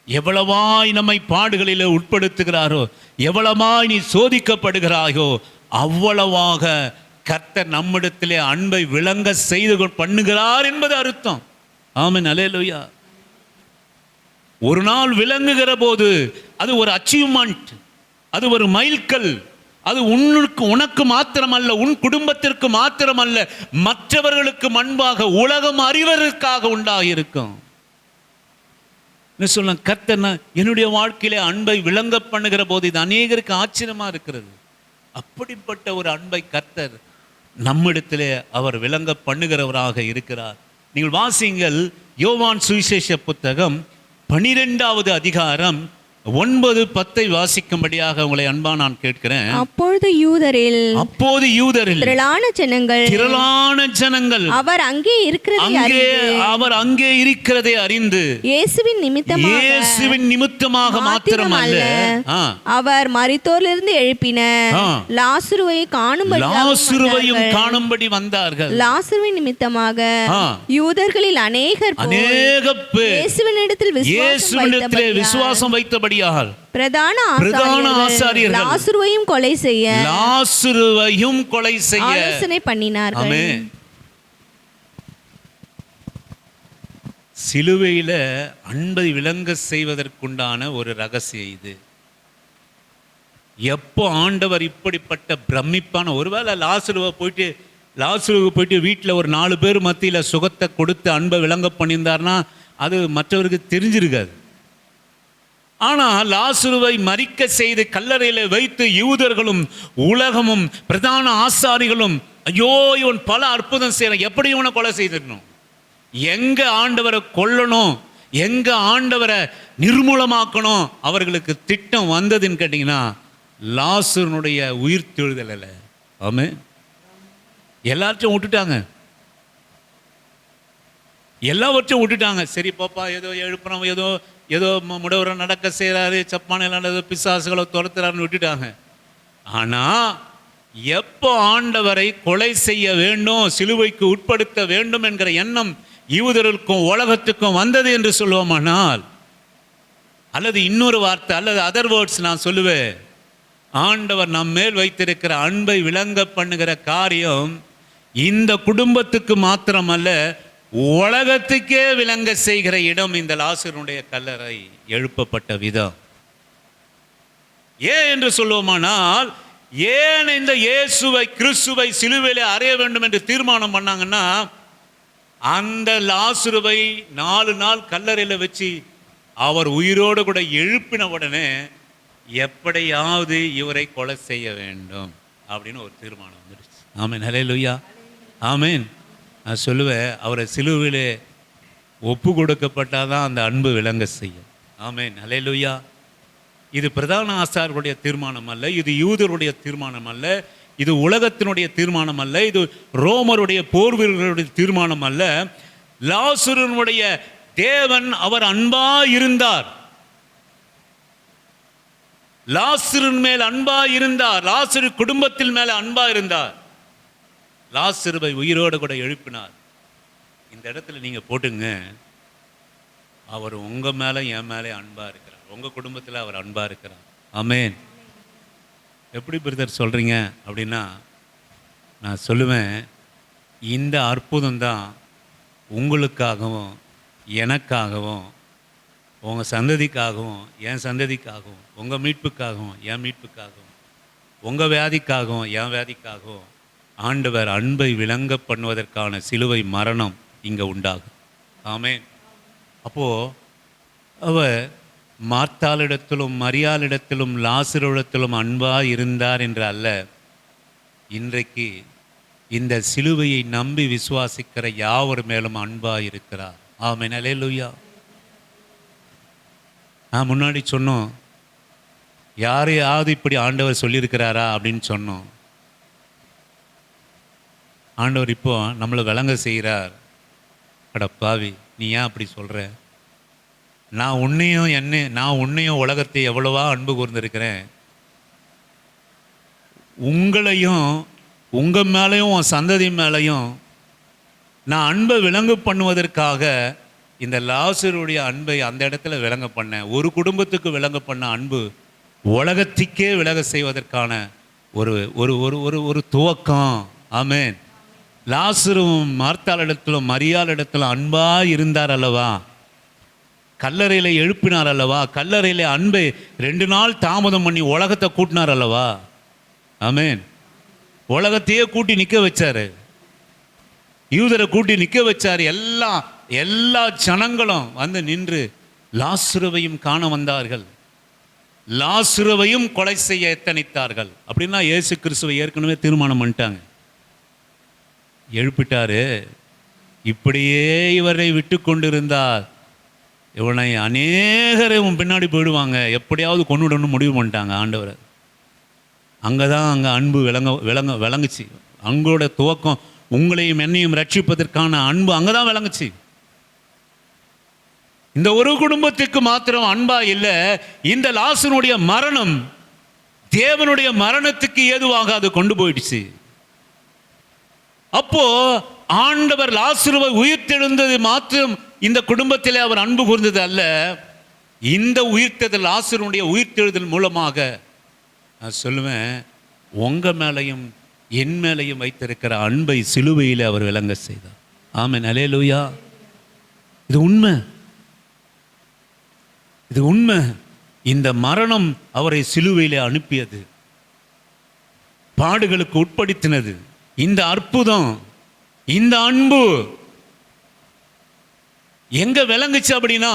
S1: எவ்வளவாய் நம்மை பாடுகளிலே உட்படுத்துகிறாரோ, எவ்வளவாய் நீ சோதிக்கப்படுகிறாயோ, அவ்வளவாக கர்த்தர் நம்மிடத்திலே அன்பை விளங்க செய்து பண்ணுகிறார் என்பது அர்த்தம். ஆமென், ஹல்லேலூயா. ஒரு நாள் விளங்குகிற போது அது ஒரு அச்சீவ்மெண்ட், அது ஒரு மைல்கல், அது உனக்கு மாத்திரமல்ல, உன் குடும்பத்திற்கு மாத்திரமல்ல, மற்றவர்களுக்கு முன்பாக உலகம் அறிவதற்காக உண்டாகியிருக்கும். சொல்ல கர்த்தர் என்னுடைய வாழ்க்கையிலே அன்பை விளங்க பண்ணுகிற போது இது அநேகருக்கு ஆச்சரியமா இருக்கிறது. அப்படிப்பட்ட ஒரு அன்பை கர்த்தர் நம்மிடத்திலே அவர் விளங்க பண்ணுகிறவராக இருக்கிறார். நீங்கள் வாசிங்கள், யோவான் சுவிசேஷ புத்தகம் 12வது அதிகாரம் 9-10 வாசிக்கும்படியாக உங்களை அன்பா நான் கேட்கிறேன்.
S2: அப்பொழுது யூதரில் திரளான ஜனங்கள் அவர் அங்கே இருக்கிறதை அறிந்து
S1: இயேசுவின் நிமித்தமாக மாத்திரமல்ல,
S2: அவர் மரித்தோரிலிருந்து எழுப்பின லாசருவையும்
S1: காணும்படி வந்தார்கள்.
S2: லாசருவின் நிமித்தமாக யூதர்களில் அநேகர்
S1: இயேசுவினிடத்தில் விசுவாசம் வைத்தபடி
S2: பிரதான ஆசாரியர்கள் லாசருவையும் கொலை செய்ய ஆலோசனை பண்ணினார்கள்.
S1: சிலுவையில அன்பை விளங்க செய்வதற்குண்டான ஒரு ரகசியம் இது. எப்போ ஆண்டவர் இப்படிப்பட்ட பிரமிப்பான, ஒருவேளை லாசருவுக்கு போயிட்டு வீட்டில் ஒரு 4 பேர் மத்தியில் சுகத்தை கொடுத்து அன்பை விளங்க பண்ணியிருந்தார்னா அது மற்றவருக்கு தெரிஞ்சிருக்காது. ஆனால் லாசருவை மரிக்க செய்து கல்லறையில் வைத்து யூதர்களும் உலகமும் பிரதான ஆசாரிகளும் ஐயோ இவன் பல அற்புதம் செய்யணும், எப்படி இவனை கொலை செய்திடணும், எங்க ஆண்டவரை கொல்லணும், எங்க ஆண்டவரை நிர்மூலமாக்கணும், அவர்களுக்கு திட்டம் வந்ததுன்னு கேட்டீங்கன்னா லாசருனுடைய உயிர்த்தெழுதல் அல்ல. ஆமென். எல்லாத்தையும் விட்டுட்டாங்க, எல்லாவற்றையும் விட்டுட்டாங்க. சரி பாப்பா, ஏதோ எழுப்புறோம், ஏதோ ஏதோ முடவரை நடக்க செய்கிறாரு, சப்பானையில் ஏதோ பிசாசுகளை துரத்துறாருன்னு விட்டுட்டாங்க. ஆனால் எப்போ ஆண்டவரை கொலை செய்ய வேண்டும், சிலுவைக்கு உட்படுத்த வேண்டும் என்கிற எண்ணம் யூதர்களுக்கும் உலகத்துக்கும் வந்தது என்று சொல்லுவோமானால், அல்லது இன்னொரு வார்த்தை அல்லது அதர் வேர்ட்ஸ் நான் சொல்லுவேன், ஆண்டவர் நம் மேல் வைத்திருக்கிற அன்பை விளங்க பண்ணுகிற காரியம் இந்த குடும்பத்துக்கு மாத்திரமல்ல, உலகத்துக்கே விளங்க செய்கிற இடம் இந்த லாசருடைய கல்லறை எழுப்பப்பட்ட விதம். ஏன் என்று சொல்லுவோமானால், ஏன் இந்த இயேசுவை கிறிஸ்துவை சிலுவையிலே அறைய வேண்டும் என்று தீர்மானம் பண்ணாங்கன்னா, அந்த லாசருவை 4 நாள் கல்லறையில் வச்சு அவர் உயிரோடு கூட எழுப்பின உடனே எப்படியாவது இவரை கொலை செய்ய வேண்டும் அப்படின்னு ஒரு தீர்மானம் வந்துடுச்சு. ஆமென். ஹல்லேலூயா. ஆமென். நான் சொல்லுவேன், அவரை சிலுவையிலே ஒப்பு கொடுக்கப்பட்டாதான் அந்த அன்பு விளங்க செய்யும். ஆமென். ஹல்லேலூயா. இது பிரதான ஆசாரியர்களுடைய தீர்மானம் அல்ல, இது யூதருடைய தீர்மானம் அல்ல, இது உலகத்தினுடைய தீர்மானம் அல்ல, இது ரோமருடைய போர் வீரர்களுடைய தீர்மானம் அல்ல. லாசருனுடைய தேவன் அவர் அன்பா இருந்தார், லாசரின் மேல் அன்பா இருந்தார், லாசரு குடும்பத்தில் மேல அன்பா இருந்தார், லாசருவை உயிரோடு கூட எழுப்பினார். இந்த இடத்துல நீங்க போட்டுங்க, அவர் உங்க மேல என் மேலே அன்பா இருக்கிறார், உங்க குடும்பத்தில் அவர் அன்பா இருக்கிறார். ஆமென். எப்படி பிரதர் சொல்றீங்க அப்படின்னா, நான் சொல்லுவேன், இந்த அற்புதம் தான் உங்களுக்காகவும் எனக்காகவும் உங்கள் சந்ததிக்காகவும் என் சந்ததிக்காகவும் உங்கள் மீட்புக்காகவும் என் மீட்புக்காகவும் உங்கள் வியாதிக்காகவும் என் வியாதிக்காகவும் ஆண்டவர் அன்பை விளங்க பண்ணுவதற்கான சிலுவை மரணம் இங்கே உண்டாகும். ஆமென். அப்போது அவர் மார்த்தாளிடத்திலும் மரியாளிடத்திலும் லாசருவிடத்திலும் அன்பாக இருந்தார் என்று அல்ல, இன்றைக்கு இந்த சிலுவையை நம்பி விசுவாசிக்கிற யாவர் மேலும் அன்பாக இருக்கிறார். ஆமென். அல்லேலூயா. நான் முன்னாடி சொன்னோம், யாரையாவது இப்படி ஆண்டவர் சொல்லியிருக்கிறாரா அப்படின்னு சொன்னோம். ஆண்டவர் இப்போ நம்மளை விளங்க செய்கிறார். அட பாவி, நீ ஏன் அப்படி சொல்கிற? நான் உன்னையும் உலகத்தை எவ்வளவா அன்பு கூர்ந்திருக்கிறேன், உங்களையும் உங்கள் மேலேயும் உன் சந்ததி மேலேயும் நான் அன்பை விளங்க பண்ணுவதற்காக இந்த லாசருடைய அன்பை அந்த இடத்துல விளங்க பண்ணேன். ஒரு குடும்பத்துக்கு விளங்க பண்ண அன்பு உலகத்துக்கே விலக செய்வதற்கான ஒரு ஒரு ஒரு ஒரு ஒரு துவக்கம். ஆமென். லாசரும் மார்த்தாளிடத்திலும் மரியாளிடத்திலும் அன்பா இருந்தார் அல்லவா, கல்லறையில் எழுப்பினார் அல்லவா, கல்லறையில் அன்பை 2 நாள் தாமதம் பண்ணி உலகத்தை கூட்டினார் அல்லவா. ஆமென். உலகத்தையே கூட்டி நிற்க வச்சாரு, யூதரை கூட்டி நிற்க வச்சார். எல்லா ஜனங்களும் வந்து நின்று லாசருவையும் காண வந்தார்கள், லாசருவையும் கொலை செய்ய எத்தனித்தார்கள். அப்படின்னா இயேசு கிறிஸ்துவை ஏற்கனவே தீர்மானம் பண்ணிட்டாங்க, எழுப்பிட்டாரு. இப்படியே இவரை விட்டு கொண்டிருந்தார் இவனை அநேகரை பின்னாடி போயிடுவாங்க, எப்படியாவது கொண்டுடணும்னு முடிவு பண்ணிட்டாங்க ஆண்டவரை. அங்கே அன்பு விளங்குச்சு. அங்கோட துவக்கம், உங்களையும் என்னையும் ரட்சிப்பதற்கான அன்பு அங்கே தான் விளங்குச்சு. இந்த ஒரு குடும்பத்துக்கு மாத்திரம் அன்பா இல்லை, இந்த லாசருடைய மரணம் தேவனுடைய மரணத்துக்கு ஏதுவாக அது கொண்டு போயிடுச்சு. அப்போ ஆண்டவர் லாசருவை உயிர்த்தெழுந்தது மாத்திரம் இந்த குடும்பத்திலே அவர் அன்பு கூர்ந்தது அல்ல, இந்த உயிர்த்தெழுதல் லாசருடைய உயிர்த்தெழுதல் மூலமாக நான் சொல்லுவேன், உங்க மேலையும் என் மேலையும் வைத்திருக்கிற அன்பை சிலுவையில் அவர் விளங்க செய்தார். ஆமென். அல்லேலூயா. இது உண்மை, இது உண்மை. இந்த மரணம் அவரை சிலுவையிலே அனுப்பியது, பாடுகளுக்கு உட்படுத்தினது. இந்த அற்புதம், இந்த அன்பு எங்க விளங்குச்சு அப்படின்னா,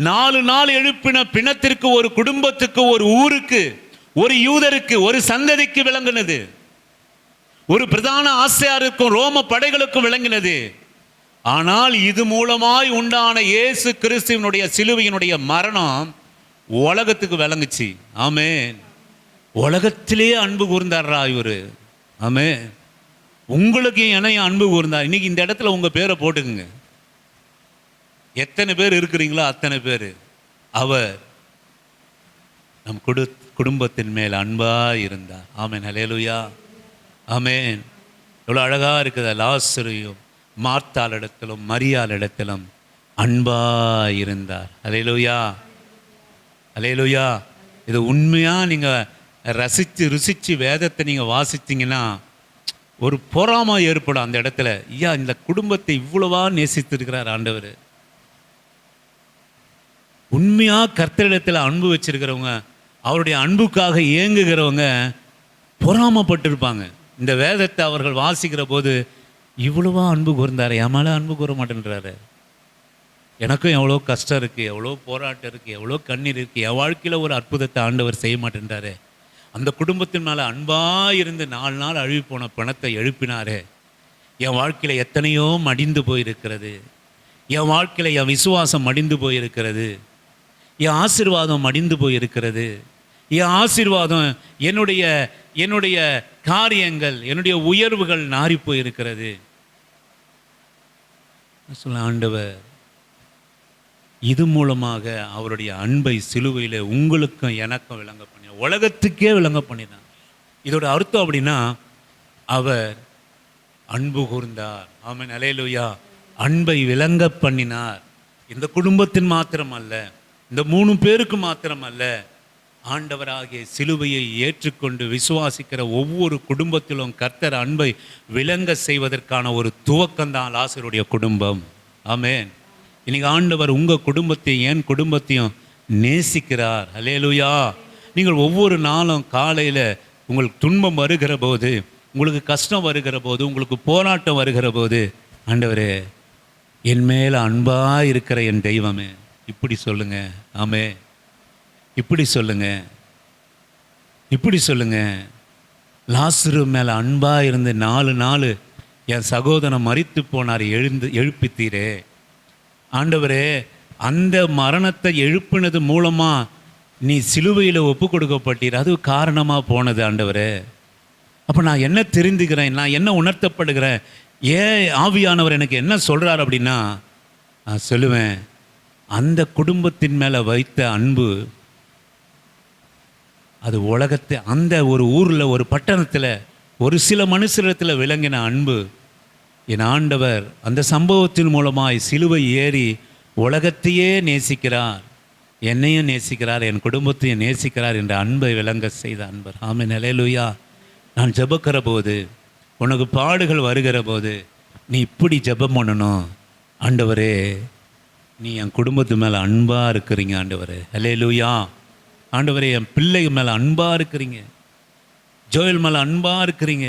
S1: 4 நாள் எழுப்பின பிணத்திற்கு, ஒரு குடும்பத்துக்கு, ஒரு ஊருக்கு, ஒரு யூதருக்கு, ஒரு சந்ததிக்கு விளங்குனது. ஒரு பிரதான ஆசாரியருக்கும் ரோம படைகளுக்கும் விளங்கினது. ஆனால் இது மூலமாய் உண்டான இயேசு கிறிஸ்துவினுடைய சிலுவையினுடைய மரணம் உலகத்துக்கு விளங்குச்சு. ஆமென். உலகத்திலே அன்பு கூர்ந்தாரா இவரு. ஆமென். உங்களுக்கு என்னையும் அன்பு கூர்ந்தார். இன்னைக்கு இந்த இடத்துல உங்க பேரை போட்டுக்குங்க. எத்தனை பேர் இருக்கிறீங்களோ அத்தனை பேர். அவர் நம் குடும்பத்தின் மேல் அன்பா இருந்தார். ஆமென். ஹல்லேலூயா. ஆமென். எவ்வளோ அழகா இருக்குது. லாசருவையும் மார்த்தாள் இடத்திலும் மரியாள் இடத்திலும் அன்பா இருந்தார். ஹல்லேலூயா. ஹல்லேலூயா. இது உண்மையா நீங்க ரசித்து ருசிச்சு வேதத்தை நீங்க வாசித்தீங்கன்னா ஒரு பொறாமை ஏற்படும் அந்த இடத்துல. ஐயா, இந்த குடும்பத்தை இவ்வளவா நேசித்திருக்கிறார் ஆண்டவர். உண்மையா கர்த்தரிடத்தில் அன்பு வச்சிருக்கிறவங்க, அவருடைய அன்புக்காக ஏங்குகிறவங்க பொறாமப்பட்டிருப்பாங்க. இந்த வேதத்தை அவர்கள் வாசிக்கிற போது, இவ்வளவா அன்பு கூர்ந்தாரு, என் மேலே அன்பு கூற மாட்டேன்றாரு. எனக்கும் எவ்வளோ கஷ்டம் இருக்குது, எவ்வளோ போராட்டம் இருக்குது, எவ்வளோ கண்ணீர் இருக்குது, என் வாழ்க்கையில் ஒரு அற்புதத்தை ஆண்டவர் செய்ய மாட்டேன்றாரு. அந்த குடும்பத்தின் மேலே அன்பாக இருந்து 4 நாள் அழுவி போன பணத்தை எழுப்பினாரே. என் வாழ்க்கையில் எத்தனையோ மடிந்து போயிருக்கிறது. என் வாழ்க்கையில் என் விசுவாசம் மடிந்து போயிருக்கிறது. என் ஆசீர்வாதம் மடிந்து போயிருக்கிறது. என் ஆசீர்வாதம், என்னுடைய காரியங்கள், என்னுடைய உயர்வுகள் நாறி போயிருக்கிறது. சொல்ல ஆண்டவர் இது மூலமாக அவருடைய அன்பை சிலுவையில் உங்களுக்கும் எனக்கும் விளங்க பண்ணி, உலகத்துக்கே விளங்க பண்ணினார். இதோட அர்த்தம் அப்படின்னா, அவர் அன்பு கூர்ந்தார். ஆமென். ஹல்லேலூயா. அன்பை விளங்க பண்ணினார். இந்த குடும்பத்தின் மாத்திரம் அல்ல, இந்த 3 பேருக்கு மாத்திரம் அல்ல, ஆண்டவராகிய சிலுவையை ஏற்றுக்கொண்டு விசுவாசிக்கிற ஒவ்வொரு குடும்பத்திலும் கர்த்தர் அன்பை விளங்க செய்வதற்கான ஒரு துவக்கம்தான் லாசருடைய குடும்பம். ஆமென். இன்னைக்கு ஆண்டவர் உங்கள் குடும்பத்தையும் என் குடும்பத்தையும் நேசிக்கிறார். ஹல்லேலூயா. நீங்கள் ஒவ்வொரு நாளும் காலையில் உங்களுக்கு துன்பம் வருகிற போது, உங்களுக்கு கஷ்டம் வருகிற போது, உங்களுக்கு போராட்டம் வருகிற போது, ஆண்டவரே என் மேலே அன்பாக இருக்கிற என் தெய்வமே இப்படி சொல்லுங்க. ஆமே, இப்படி சொல்லுங்க, இப்படி சொல்லுங்க. லாசரு மேலே அன்பாக இருந்து 4 நாள் என் சகோதரன் மரித்து போனார், எழுப்பித்தீரே ஆண்டவரே. அந்த மரணத்தை எழுப்பினது மூலமாக நீ சிலுவையில் ஒப்பு கொடுக்கப்பட்டீர், அது காரணமாக போனது ஆண்டவரே. அப்போ நான் என்ன தெரிந்துக்கிறேன், நான் என்ன உணர்த்தப்படுகிறேன், ஏன் ஆவியானவர் எனக்கு என்ன சொல்கிறார் அப்படின்னா, நான் சொல்லுவேன், அந்த குடும்பத்தின் மேலே வைத்த அன்பு அது உலகத்தை, அந்த ஒரு ஊரில், ஒரு பட்டணத்தில், ஒரு சில மனுஷரிடத்தில் விளங்கின அன்பு என் ஆண்டவர் அந்த சம்பவத்தின் மூலமாய் சிலுவை ஏறி உலகத்தையே நேசிக்கிறார், என்னையும் நேசிக்கிறார், என் குடும்பத்தையும் நேசிக்கிறார் என்ற அன்பை விளங்க செய்த அன்பர். ஆமென். ஹல்லேலூயா. நான் ஜெபிக்கிற போது, உனக்கு பாடுகள் வருகிற போது நீ இப்படி ஜெபம் பண்ணணும், ஆண்டவரே நீ என் குடும்பத்து மேலே அன்பாக இருக்கிறீங்க ஆண்டவரே. ஹல்லேலூயா. ஆண்டவரே என் பிள்ளைங்க மேலே அன்பாக இருக்கிறீங்க, ஜோயல் மேலே அன்பாக இருக்கிறீங்க,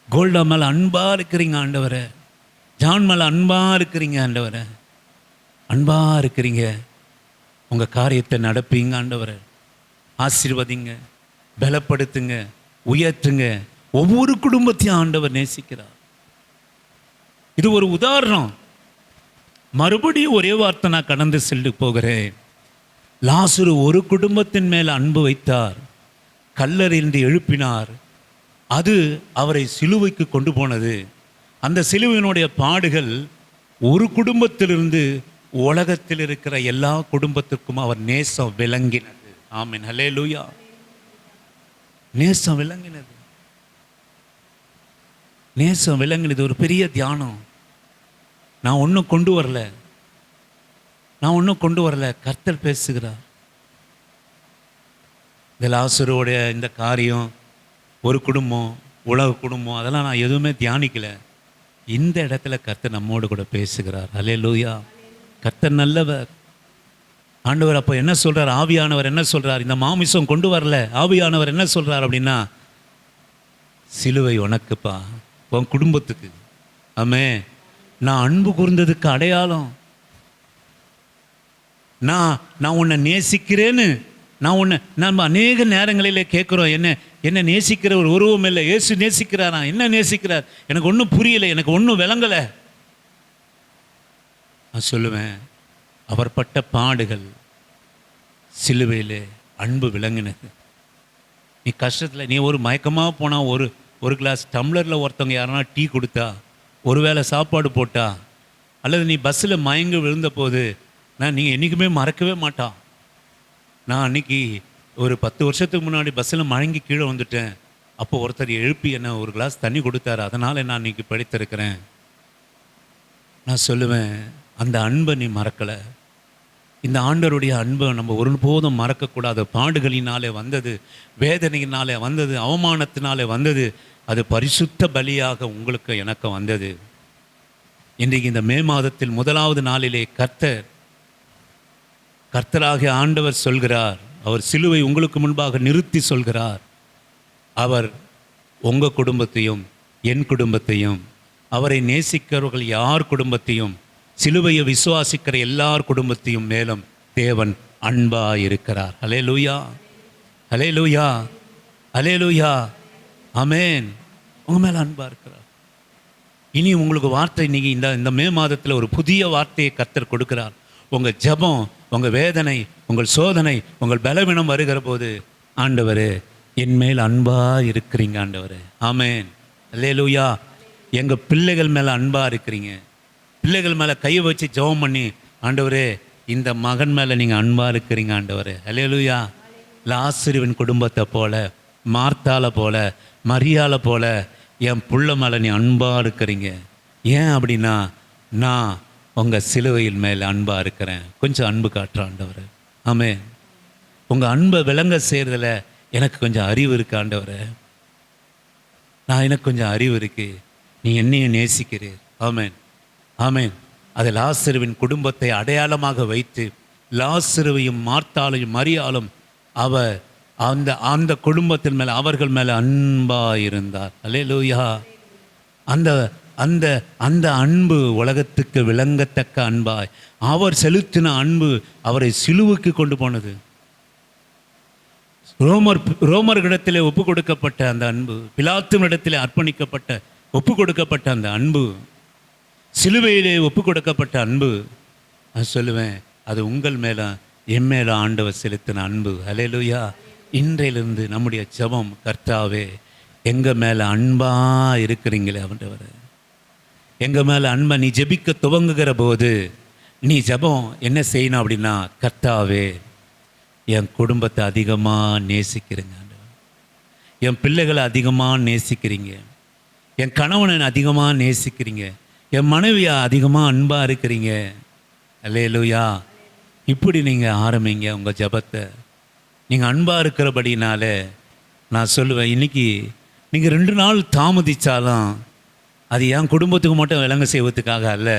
S1: கோல்டா மேலே அன்பாக இருக்கிறீங்க ஆண்டவரே, ஜான் மேலே அன்பாக இருக்கிறீங்க ஆண்டவரே, அன்பாக இருக்கிறீங்க. உங்கள் காரியத்தை நடப்பீங்க ஆண்டவரே. ஆசீர்வதிங்க, பலப்படுத்துங்க, உயர்த்துங்க. ஒவ்வொரு குடும்பத்தையும் ஆண்டவர் நேசிக்கிறார். இது ஒரு உதாரணம். மறுபடியும் ஒரே வார்த்தை நான் கடந்து சென்று போகிறேன். லாசரு ஒரு குடும்பத்தின் மேல் அன்பு வைத்தார், கல்லறையிலிருந்து எழுப்பினார், அது அவரை சிலுவைக்கு கொண்டு போனது. அந்த சிலுவையினுடைய பாடுகள் ஒரு குடும்பத்திலிருந்து உலகத்தில் இருக்கிற எல்லா குடும்பத்திற்கும் அவர் நேசம் விளங்கினது. ஆமென். ஹல்லேலூயா. நேசம் விளங்கினது, நேசம் விளங்கினது. ஒரு பெரிய தியானம். நான் ஒன்றும் கொண்டு வரல, நான் ஒன்றும் கொண்டு வரல, கர்த்தர் பேசுகிறார். இந்த லாசருடைய இந்த காரியம், ஒரு குடும்பம், உலக குடும்பம், அதெல்லாம் நான் எதுவுமே தியானிக்கலை. இந்த இடத்துல கர்த்தர் நம்மோடு கூட பேசுகிறார். ஹல்லேலூயா. கர்த்தர் நல்லவர். ஆண்டவர் அப்போ என்ன சொல்கிறார், ஆவியானவர் என்ன சொல்கிறார், இந்த மாமிசம் கொண்டு வரல, ஆவியானவர் என்ன சொல்கிறார் அப்படின்னா, சிலுவை உனக்குப்பா, உன் குடும்பத்துக்கு. ஆமே, நான் அன்பு கூர்ந்ததுக்கு அடையாளம். நான் உன்னை நேசிக்கிறேன்னு நம்ம அநேக நேரங்களில் கேட்குறோம். என்ன நேசிக்கிற ஒரு உருவம் இல்லை. இயேசு நேசிக்கிறாரா? என்ன நேசிக்கிறார்? எனக்கு ஒன்றும் புரியலை, எனக்கு ஒன்றும் விளங்கலை. நான் சொல்லுவேன், அவர் பட்ட பாடுகள், சிலுவையில் அன்பு விளங்கினது. நீ கஷ்டத்தில், நீ ஒரு மயக்கமாக போனால் ஒரு கிளாஸ் டம்ளரில் ஒருத்தவங்க யாருன்னா டீ கொடுத்தா, ஒருவேளை சாப்பாடு போட்டா, அல்லது நீ பஸ்ஸில் மயங்கி விழுந்த போது நீங்கள் என்றைக்குமே மறக்கவே மாட்டான். நான் அன்றைக்கி ஒரு 10 வருஷத்துக்கு முன்னாடி பஸ்ஸில் மயங்கி கீழே வந்துட்டேன். அப்போ ஒருத்தர் எழுப்பி என்ன ஒரு கிளாஸ் தண்ணி கொடுத்தாரு, அதனால் நான் இன்றைக்கி படித்திருக்கிறேன். நான் சொல்லுவேன், அந்த அன்பை நீ மறக்கலை. இந்த ஆண்டவருடைய அன்பை நம்ம ஒருபோதும் மறக்கக்கூடாது. பாடுகளினாலே வந்தது, வேதனையினாலே வந்தது, அவமானத்தினாலே வந்தது, அது பரிசுத்த பலியாக உங்களுக்கு எனக்கு வந்தது. இன்றைக்கு இந்த மே மாதத்தில் 1வது நாளிலே கர்த்தராகிய ஆண்டவர் சொல்கிறார், அவர் சிலுவை உங்களுக்கு முன்பாக நிறுத்தி சொல்கிறார், அவர் உங்கள் குடும்பத்தையும் என் குடும்பத்தையும், அவரை நேசிக்கிறவர்கள் யார் குடும்பத்தையும், சிலுவையை விசுவாசிக்கிற எல்லார் குடும்பத்தையும் மேலும் தேவன் அன்பாக இருக்கிறார். ஹல்லேலூயா, ஹல்லேலூயா, ஹல்லேலூயா, ஆமென். உங்கள் மேலே அன்பாக இருக்கிறார். இனி உங்களுக்கு வார்த்தை, இன்னைக்கு இந்த மே மாதத்தில் ஒரு புதிய வார்த்தையை கர்த்தர் கொடுக்கிறார். உங்கள் ஜெபம், உங்கள் வேதனை, உங்கள் சோதனை, உங்கள் பலவீனம் வருகிற போது, ஆண்டவரே என் மேல் அன்பாக இருக்கிறீங்க ஆண்டவரே, ஆமென், அல்லேலூயா. எங்கள் பிள்ளைகள் மேலே அன்பாக இருக்கிறீங்க. பிள்ளைகள் மேலே கையை வச்சு ஜெபம் பண்ணி, ஆண்டவரே இந்த மகன் மேலே நீங்கள் அன்பாக இருக்கிறீங்க ஆண்டவரே, அல்லேலூயா. லாசருவின் குடும்பத்தை போல, மார்த்தாளை போல, மரியாளை போல என் புள்ள மேலே நீ அன்பாக இருக்கிறீங்க. ஏன் அப்படின்னா, நான் உங்கள் சிலுவையின் மேலே அன்பாக இருக்கிறேன். கொஞ்சம் அன்பு காட்டுற ஆண்டவரே, ஆமென். உங்கள் அன்பை விளங்க செய்கிறதுல எனக்கு கொஞ்சம் அறிவு இருக்கு ஆண்டவரே. எனக்கு கொஞ்சம் அறிவு இருக்கு. நீ என்னையும் நேசிக்கிறீர், ஆமென், ஆமென். அது லாசருவின் குடும்பத்தை அடையாளமாக வைத்து, லாசருவையும் மார்த்தாளையும் மரியாளும் அவர் அந்த குடும்பத்தின் மேலே, அவர்கள் மேலே அன்பாக இருந்தார். அல்லேலூயா. அந்த அன்பு உலகத்துக்கு விளங்கத்தக்க அன்பாய் அவர் செலுத்தின அன்பு அவரை சிலுவுக்கு கொண்டு போனது. ரோமர்களிடத்திலே ஒப்பு கொடுக்கப்பட்ட அந்த அன்பு, பிலாத்துவிடத்திலே அர்ப்பணிக்கப்பட்ட ஒப்பு கொடுக்கப்பட்ட அந்த அன்பு, சிலுவையிலே ஒப்பு கொடுக்கப்பட்ட அன்பு, நான் சொல்லுவேன், அது உங்கள் மேலே என் மேலே ஆண்டவர் செலுத்தின அன்பு. ஹல்லேலூயா. இன்றையிலிருந்து நம்முடைய ஜெபம், கர்த்தாவே எங்கள் மேலே அன்பாக இருக்கிறீங்களே ஆண்டவரே, எங்கள் மேலே அன்பை நீ ஜெபிக்க துவங்குகிற போது நீ ஜெபம் என்ன செய்யணும் அப்படின்னா, கர்த்தாவே என் குடும்பத்தை அதிகமாக நேசிக்கிறீங்க, என் பிள்ளைகளை அதிகமாக நேசிக்கிறீங்க, என் கணவனை அதிகமாக நேசிக்கிறீங்க, என் மனைவியை அதிகமாக அன்பாக இருக்கிறீங்க. அல்லேலூயா. இப்படி நீங்கள் ஆரம்பிங்க உங்கள் ஜெபத்தை. நீங்கள் அன்பாக இருக்கிறபடினால நான் சொல்லுவேன், இன்றைக்கி நீங்கள் 2 நாள் தாமதித்தாலும் அது என் குடும்பத்துக்கு மட்டும் விளங்க செய்வதற்காக அல்ல,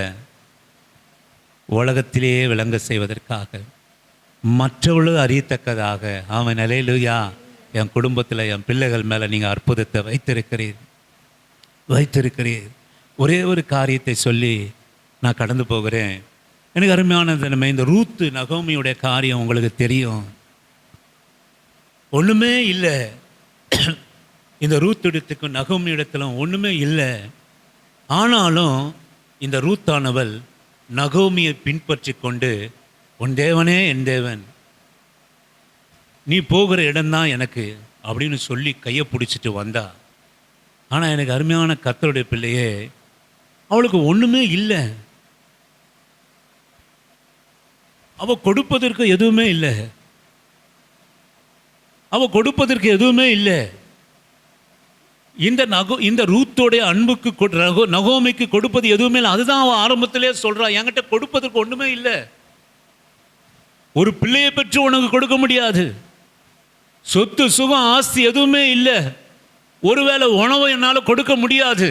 S1: உலகத்திலே விளங்க செய்வதற்காக, மற்றவர்களும் அறியத்தக்கதாக. ஆமென், அல்லேலூயா. என் குடும்பத்தில் என் பிள்ளைகள் மேலே நீங்கள் அற்புதத்தை வைத்திருக்கிறீர். ஒரே ஒரு காரியத்தை சொல்லி நான் கடந்து போகிறேன். எனக்கு அருமையான இந்த ரூத்து நகோமியுடைய காரியம் உங்களுக்கு தெரியும். ஒன்றுமே இல்லை, இந்த ரூத் இடத்துக்கும் நகோமி இடத்துலும் ஒன்றுமே இல்லை. ஆனாலும் இந்த ரூத்தானவள் நகோமியை பின்பற்றி கொண்டு, உன் தேவனே என் தேவன், நீ போகிற இடம்தான் எனக்கு அப்படின்னு சொல்லி கையை பிடிச்சிட்டு வந்தா. ஆனால் எனக்கு அருமையான கர்த்தருடைய பிள்ளையே, அவளுக்கு ஒன்றுமே இல்லை. அவள் கொடுப்பதற்கு எதுவுமே இல்லை. அவள் கொடுப்பதற்கு எதுவுமே இல்லை. இந்த ரூத்தோடைய அன்புக்கு நகோமிக்கு கொடுப்பது எதுவுமே இல்லை. அதுதான் அவன் ஆரம்பத்திலே சொல்றா, என்கிட்ட கொடுப்பதற்கு ஒன்றுமே இல்லை. ஒரு பிள்ளையை பெற்று உனக்கு கொடுக்க முடியாது. சொத்து சுகம் ஆஸ்தி எதுவுமே இல்லை. ஒருவேளை உணவை என்னால் கொடுக்க முடியாது.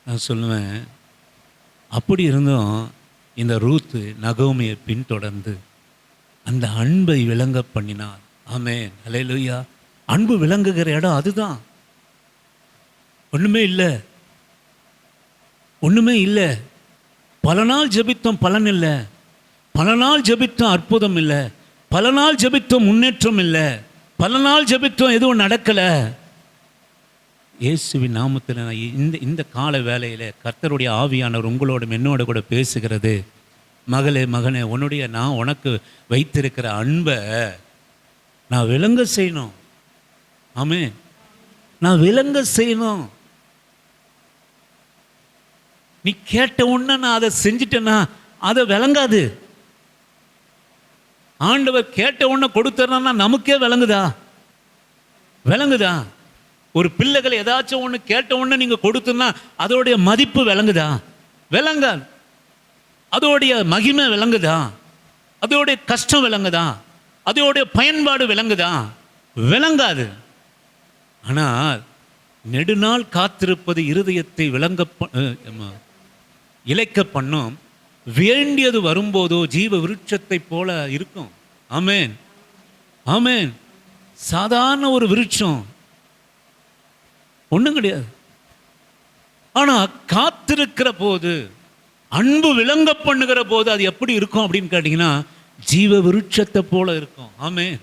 S1: நான் சொல்லுவேன், அப்படி இருந்தும் இந்த ரூத்து நகோமியை பின்தொடர்ந்து அந்த அன்பை விளங்க பண்ணினார். ஆமென், அல்லேலூயா. அன்பு விளங்குகிற இடம் அதுதான். ஒன்றுமே இல்லை, ஒன்றுமே இல்லை. பல நாள் ஜெபித்தோம், பலன் இல்லை. பல நாள் ஜெபித்தோம், அற்புதம் இல்லை. பல நாள் ஜெபித்தோம், முன்னேற்றம் இல்லை. பல நாள் ஜெபித்தோம், எதுவும் நடக்கலை. இயேசுவின் நாமத்தில் இந்த கால வேளையில் கர்த்தருடைய ஆவியானவர் உங்களோடும் என்னோட கூட பேசுகிறது. மகளே, மகனே, நான் உனக்கு வைத்திருக்கிற அன்பை நான் விளங்க செய்யணும். ஆமென். நான் விளங்க செய்யணும். நீ கேட்ட உடனே நான் அதை செஞ்சிட்டேன்னா அதை விளங்காது. ஆண்டவர் கேட்ட உடனே கொடுத்தா நமக்கே விளங்குதா? விளங்குதா? ஒரு பிள்ளைகளை ஏதாச்சும் ஒன்று கேட்ட உடனே நீங்கள் கொடுத்தோன்னா அதோடைய மதிப்பு விளங்குதா? விளங்காது. அதோடைய மகிமை விளங்குதா? அதோடைய கஷ்டம் விளங்குதா? அதோடைய பயன்பாடு விளங்குதா? விளங்காது. ஆனால் நெடுநாள் காத்திருப்பது இருதயத்தை இளைக்க பண்ணும். வேண்டியது வரும்போதோ ஜீவ விருட்சத்தை போல இருக்கும். ஆமென், ஆமென். சாதாரண ஒரு விருட்சம் ஒன்றும் கிடையாது. ஆனால் காத்திருக்கிற போது, அன்பு விளங்க பண்ணுகிற போது அது எப்படி இருக்கும் அப்படின்னு கேட்டிங்கன்னா ஜீவ விருட்சத்தை போல இருக்கும். ஆமென்,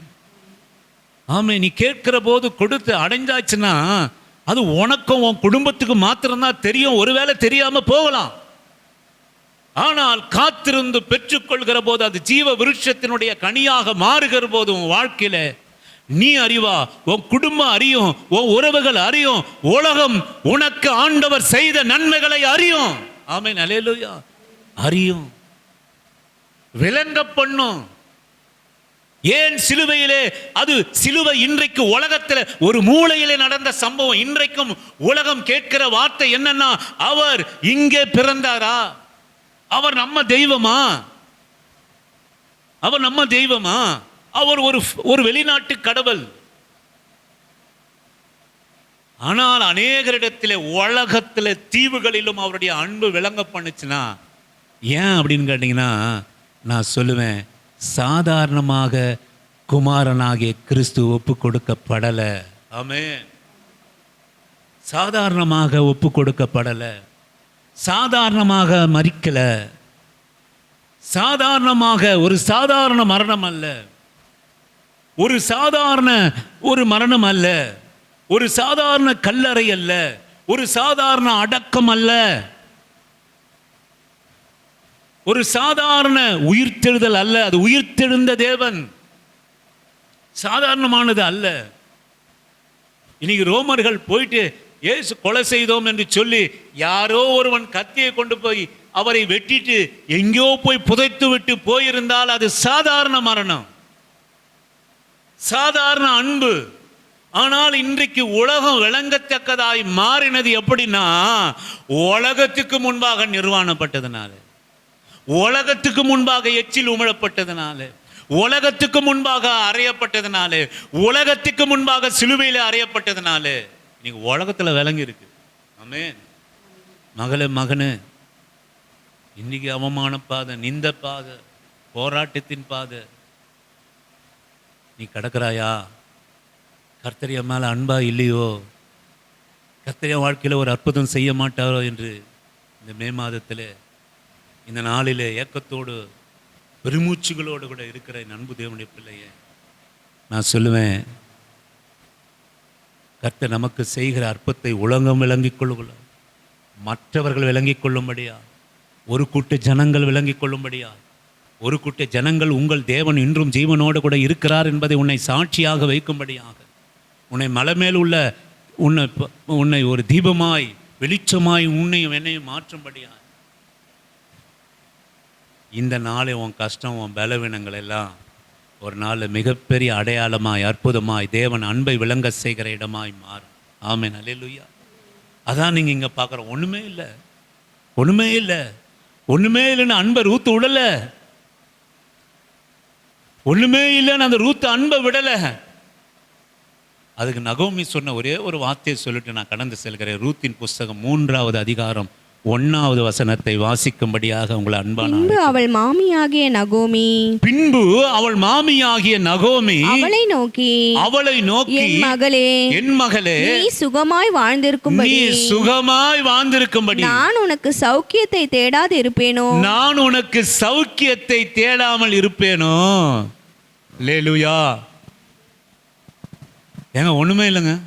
S1: ஆமென். நீ கேட்கிற போது கொடுத்து அடைஞ்சாச்சுன்னா அது உனக்கும் உன் குடும்பத்துக்கு மாத்திரம்தான் தெரியும். ஒருவேளை தெரியாம போகலாம். ஆனால் காத்திருந்து பெற்றுக்கொள்கிற போது அது ஜீவ விருட்சத்தினுடைய கனியாக மாறுகிற போது உன் வாழ்க்கையில நீ அறிவா, உன் குடும்பம் அறியும், உன் உறவுகள் அறியும், உலகம் உனக்கு ஆண்டவர் செய்த நன்மைகளை அறியும். ஆமென், அல்லேலூயா. அறியும், விளங்க பண்ணும். ஏன் சிலுவையிலே அது சிலுவை இன்றைக்கு உலகத்தில் ஒரு மூலையிலே நடந்த சம்பவம். இன்றைக்கும் உலகம் கேட்கிற வார்த்தை என்னன்னா, அவர் இங்கே பிறந்தாரா? அவர் நம்ம தெய்வமா? அவர் நம்ம தெய்வமா? அவர் ஒரு வெளிநாட்டு கடவுள். ஆனால் அநேகரிடத்தில் உலகத்தில் தீவுகளிலும் அவருடைய அன்பு விளங்க பண்ணுச்சுன்னா ஏன் அப்படின்னு கேட்டீங்கன்னா நான் சொல்லுவேன், சாதாரணமாக குமாரனாகிய கிறிஸ்து ஒப்பு கொடுக்கப்படலை. ஆமென். சாதாரணமாக ஒப்பு கொடுக்கப்படலை. சாதாரணமாக மரிக்கல. சாதாரணமாக ஒரு சாதாரண மரணம் அல்ல. ஒரு சாதாரண ஒரு மரணம் அல்ல. ஒரு சாதாரண கல்லறை அல்ல. ஒரு சாதாரண அடக்கம் அல்ல. ஒரு சாதாரண உயிர்த்தெழுதல் அல்ல. அது உயிர்த்தெழுந்த தேவன். சாதாரணமானது அல்ல. இன்னைக்கு ரோமர்கள் போயிட்டு இயேசு கொலை செய்தோம் என்று சொல்லி யாரோ ஒருவன் கத்தியை கொண்டு போய் அவரை வெட்டிட்டு எங்கேயோ போய் புதைத்து விட்டு போயிருந்தால் அது சாதாரண மரணம், சாதாரண அன்பு. ஆனால் இன்றைக்கு உலகம் விளங்கத்தக்கதாய் மாறினது எப்படின்னா, உலகத்துக்கு முன்பாக நிர்வாணப்பட்டதுனால, உலகத்துக்கு முன்பாக எச்சில் உமிழப்பட்டதுனால, உலகத்துக்கு முன்பாக அறையப்பட்டதுனால, உலகத்துக்கு முன்பாக சிலுவையில் அறையப்பட்டதுனால நீங்க உலகத்தில் விளங்கி இருக்கு. ஆமென். மகளே, மகனே, இன்னைக்கு அவமான பாதை, நிந்த பாதை, போராட்டத்தின் பாதை நீ கடக்கிறாயா? கர்த்தர் என் மேல அன்பா இல்லையோ? கர்த்தர் என் வாழ்க்கையில் ஒரு அற்புதம் செய்ய மாட்டாரோ என்று இந்த மே மாதத்தில் இந்த நாளில் ஏக்கத்தோடு பெருமூச்சுகளோடு கூட இருக்கிற என் அன்பு தேவனுடைய பிள்ளையே, நான் சொல்லுவேன், கர்த்தர் நமக்கு செய்கிற அற்புதத்தை உலகம் விளங்கிக் கொள்ளும், மற்றவர்கள் விளங்கிக் கொள்ளும்படியா, ஒரு கூட்ட ஜனங்கள் விளங்கிக் கொள்ளும்படியா, ஒரு கூட்ட ஜனங்கள் உங்கள் தேவன் இன்றும் ஜீவனோடு கூட இருக்கிறார் என்பதை உன்னை சாட்சியாக வைக்கும்படியாக, உன்னை மலை மேல் உள்ள உன்னை ஒரு தீபமாய் வெளிச்சமாய் உன்னையும் என்னையும் மாற்றும்படியா, இந்த நாளை உன் கஷ்டம், உன் பலவீனங்கள் எல்லாம் ஒரு நாள் மிகப்பெரிய அடையாளமாய், அற்புதமாய், தேவன் அன்பை விளங்க செய்கிற இடமாய் மாறும். ஆமென், அல்லேலூயா. அதான் நீங்கள் இங்கே பார்க்குற ஒன்றுமே இல்லை, ஒன்றுமே இல்லை, ஒன்றுமே இல்லைன்னு அன்பை ரூத்து விடலை, ஒன்றுமே இல்லைன்னு அந்த ரூத்து அன்பை விடலை. அதுக்கு நகோமி சொன்ன ஒரே ஒரு வார்த்தையை சொல்லிட்டு நான் கடந்து செல்கிறேன். ரூத்தின் புஸ்தகம் 3வது அதிகாரம் 1வது வசனத்தை வாசிக்கும்படியாக உங்களை அன்பான
S2: பின்பு அவள் மாமியாகிய நகோமி
S1: பின்பு அவள் மாமியாகிய நகோமி
S2: அவளை நோக்கி
S1: என்
S2: மகளே
S1: என் மகளே
S2: நீ சுகமாய் வாழ்ந்திருக்கும்படி
S1: நீ சுகமாய் வாழ்ந்திருக்கும்படி
S2: நான் உனக்கு சௌக்கியத்தை தேடாது இருப்பேனோ
S1: நான் உனக்கு சௌக்கியத்தை தேடாமல் இருப்பேனோ. அல்லேலூயா. ஏங்க ஒண்ணுமே இல்லைங்க.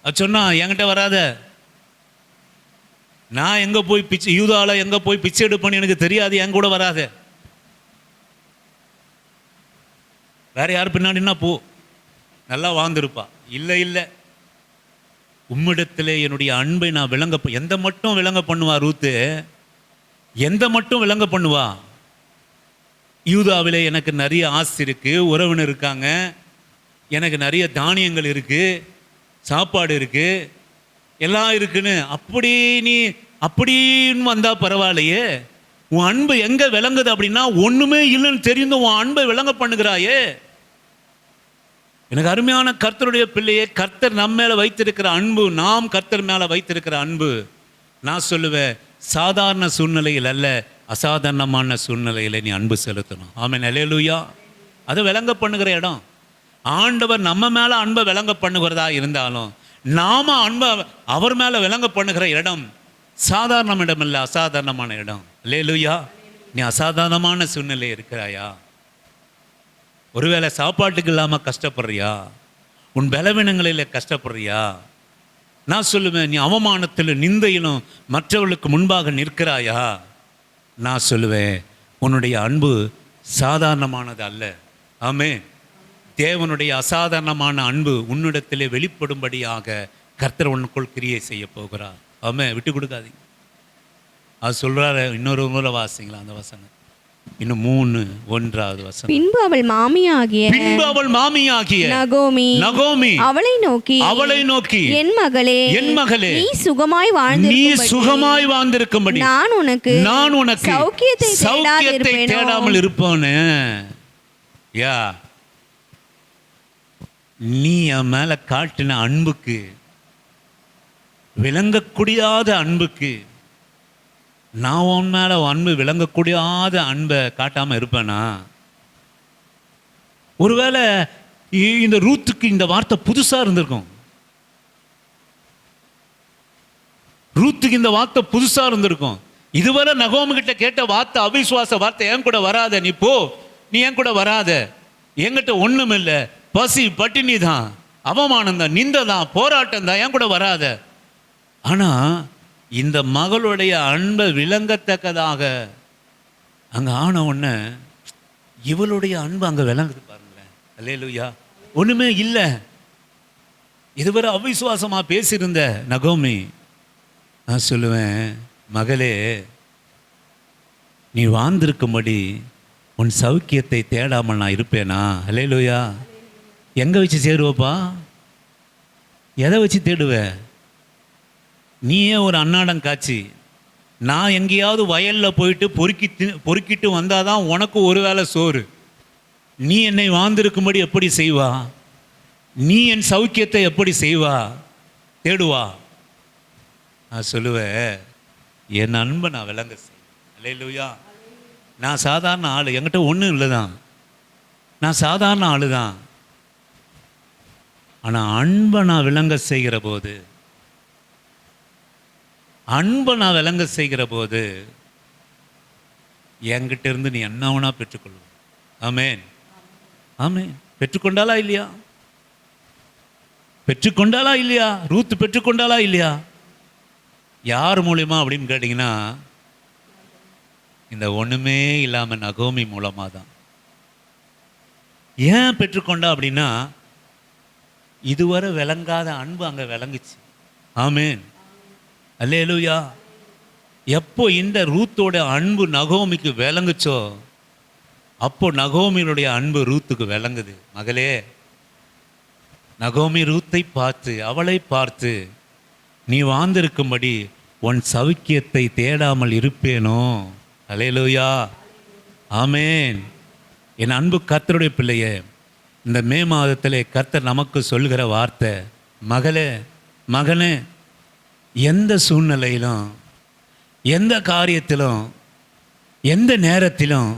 S1: அது சொன்னா என்கிட்ட வராத, நான் எங்க போய் பிச்சை யூதால எங்க போய் பிச்சை எடுப்பேன்னு எனக்கு தெரியாது, என் கூட வராத. வேற யார் பின்னாடினா போ, நல்லா வாழ்ந்திருப்பா. இல்லை இல்லை, உம்மிடத்திலே என்னுடைய அன்பை நான் விளங்க, எந்த மட்டும் விளங்க பண்ணுவா ரூத்து, எந்த மட்டும் விளங்க பண்ணுவா. யூதாவிலே எனக்கு நிறைய ஆஸ்தி இருக்கு, உறவினர் இருக்காங்க, எனக்கு நிறைய தானியங்கள் இருக்கு, சாப்பாடு இருக்கு, எல்லாம் இருக்குன்னு அப்படி நீ அப்படின்னு வந்தா பரவாயில்லையே. உன் அன்பு எங்க விளங்குது அப்படின்னா ஒண்ணுமே இல்லைன்னு தெரிந்து உன் அன்பை விளங்க பண்ணுகிறாயே. எனக்கு அருமையான கர்த்தருடைய பிள்ளையே, கர்த்தர் நம்ம மேல வைத்திருக்கிற அன்பு, நாம் கர்த்தர் மேல வைத்திருக்கிற அன்பு, நான் சொல்லுவேன் சாதாரண சூழ்நிலையில் அல்ல, அசாதாரணமான சூழ்நிலையில் நீ அன்பு செலுத்தணும். ஆமென். அல்லேலூயா. அது விளங்க பண்ணுகிற இடம். ஆண்டவர் நம்ம மேல அன்பை விளங்க பண்ணுகிறதா இருந்தாலும் நாம அன்பை அவர் மேல விளங்க பண்ணுகிற இடம் சாதாரண இடம் இல்லை, அசாதாரணமான இடம். அல்லேலூயா. நீ அசாதாரணமான சூழ்நிலை இருக்கிறாயா? ஒருவேளை சாப்பாட்டுக்கு இல்லாம கஷ்டப்படுறியா? உன் பலவீனங்களில் கஷ்டப்படுறியா? நான் சொல்லுவேன், நீ அவமானத்திலும் நிந்தையிலும் மற்றவர்களுக்கு முன்பாக நிற்கிறாயா? நான் சொல்லுவேன், உன்னுடைய அன்பு சாதாரணமானது அல்ல. ஆமென். தேவனுடைய அசாதாரணமான அன்பு உன்னிடத்திலே வெளிப்படும்படியாக கர்த்தர் உனக்குள் கிரியை செய்ய போகிறார். ஆமென். விட்டு கொடுக்காதீங்க. அது சொல்றாரு. இன்னொரு முறை வாசிங்களா அந்த வசனம், இன்னும் 3:1 வசனம்.
S2: பின்பு அவள் மாமியாகிய
S1: நகோமி
S2: அவளை நோக்கி என் மகளே நீ சுகமாய் வாழ்ந்திருக்கும்படி நான் உனக்கு சௌக்கியத்தை
S1: தேடாமல் இருப்பேனே. யா, நீ என் மேல காட்டின அன்புக்கு, விளங்கக்கூடியாத அன்புக்கு, நான் உன் மேல அன்பு விளங்கக்கூடியாத அன்பை காட்டாம இருப்பேனா? ஒருவேளை இந்த ரூத்துக்கு இந்த வார்த்தை புதுசா இருந்திருக்கும். ரூத்துக்கு இந்த வார்த்தை புதுசா இருந்திருக்கும். இதுவரை நகோமி கிட்ட கேட்ட வார்த்தை அவிசுவாச வார்த்தை, என் கூட வராத, நீ போ, நீ என் கூட வராத, என்கிட்ட ஒண்ணும் இல்லை, பசி பட்டினி தான், அவமானம் தான், நிந்தை தான், போராட்டம் தான், என் கூட வராத. ஆனா இந்த மகளுடைய அன்பை விளங்கத்தக்கதாக அங்க ஆன உடனே இவளுடைய அன்பு அங்க விளங்குது பாருங்களேன். அல்லேலூயா. ஒண்ணுமே இல்லை, இதுவரை அவிசுவாசமா பேசியிருந்த நகோமி, நான் சொல்லுவேன், மகளே நீ வாழ்ந்திருக்கும்படி உன் சௌக்கியத்தை தேடாமல் நான் இருப்பேனா? அல்லேலூயா. எங்க வச்சு சேருவப்பா? எதை வச்சு தேடுவ? நீயே ஒரு அன்னாடம் காட்சி, நான் எங்கேயாவது வயலில் போயிட்டு பொறுக்கிட்டு வந்தாதான் உனக்கு ஒருவேளை சோறு. நீ என்னை வாழ்ந்திருக்கும்படி எப்படி செய்வா? நீ என் சௌக்கியத்தை எப்படி செய்வா? தேடுவா? நான் சொல்லுவேன், என் அன்பை நான் விளங்க செய்வேன். அல்லேலூயா. நான் சாதாரண ஆள், என்கிட்ட ஒன்றும் இல்லை தான், நான் சாதாரண ஆளு தான். ஆனால் அன்பை நான் விளங்க செய்கிற போது, அன்பை நான் விளங்க செய்கிற போது என்கிட்ட இருந்து நீ என்னவனா பெற்றுக்கொள்ளும். ஆமென். ஆமென். பெற்றுக்கொண்டாளா இல்லையா? பெற்றுக்கொண்டாளா இல்லையா? ரூத் பெற்றுக்கொண்டாளா இல்லையா? யார் மூலியமா அப்படின்னு கேட்டிங்கன்னா, இந்த ஒண்ணுமே இல்லாம நகோமி மூலமா தான். ஏன் பெற்றுக்கொண்டா அப்படின்னா, இதுவரை விளங்காத அன்பு அங்க விளங்குச்சு. ஆமென். அல்லேலூயா. எப்போ இந்த ரூத்தோட அன்பு நகோமிக்கு விளங்குச்சோ அப்போ நகோமியினுடைய அன்பு ரூத்துக்கு விளங்குது. மகளே, நகோமி ரூத்தை பார்த்து, அவளை பார்த்து, நீ வாழ்ந்திருக்கும்படி உன் சௌக்கியத்தை தேடாமல் இருப்பேனோ? அல்லேலூயா. ஆமென். என் அன்பு கர்த்தருடைய பிள்ளையே, இந்த மே மாதத்திலே கர்த்தர் நமக்கு சொல்கிற வார்த்தை, மகளே மகனே, எந்த சூழ்நிலையிலும், எந்த காரியத்திலும், எந்த நேரத்திலும்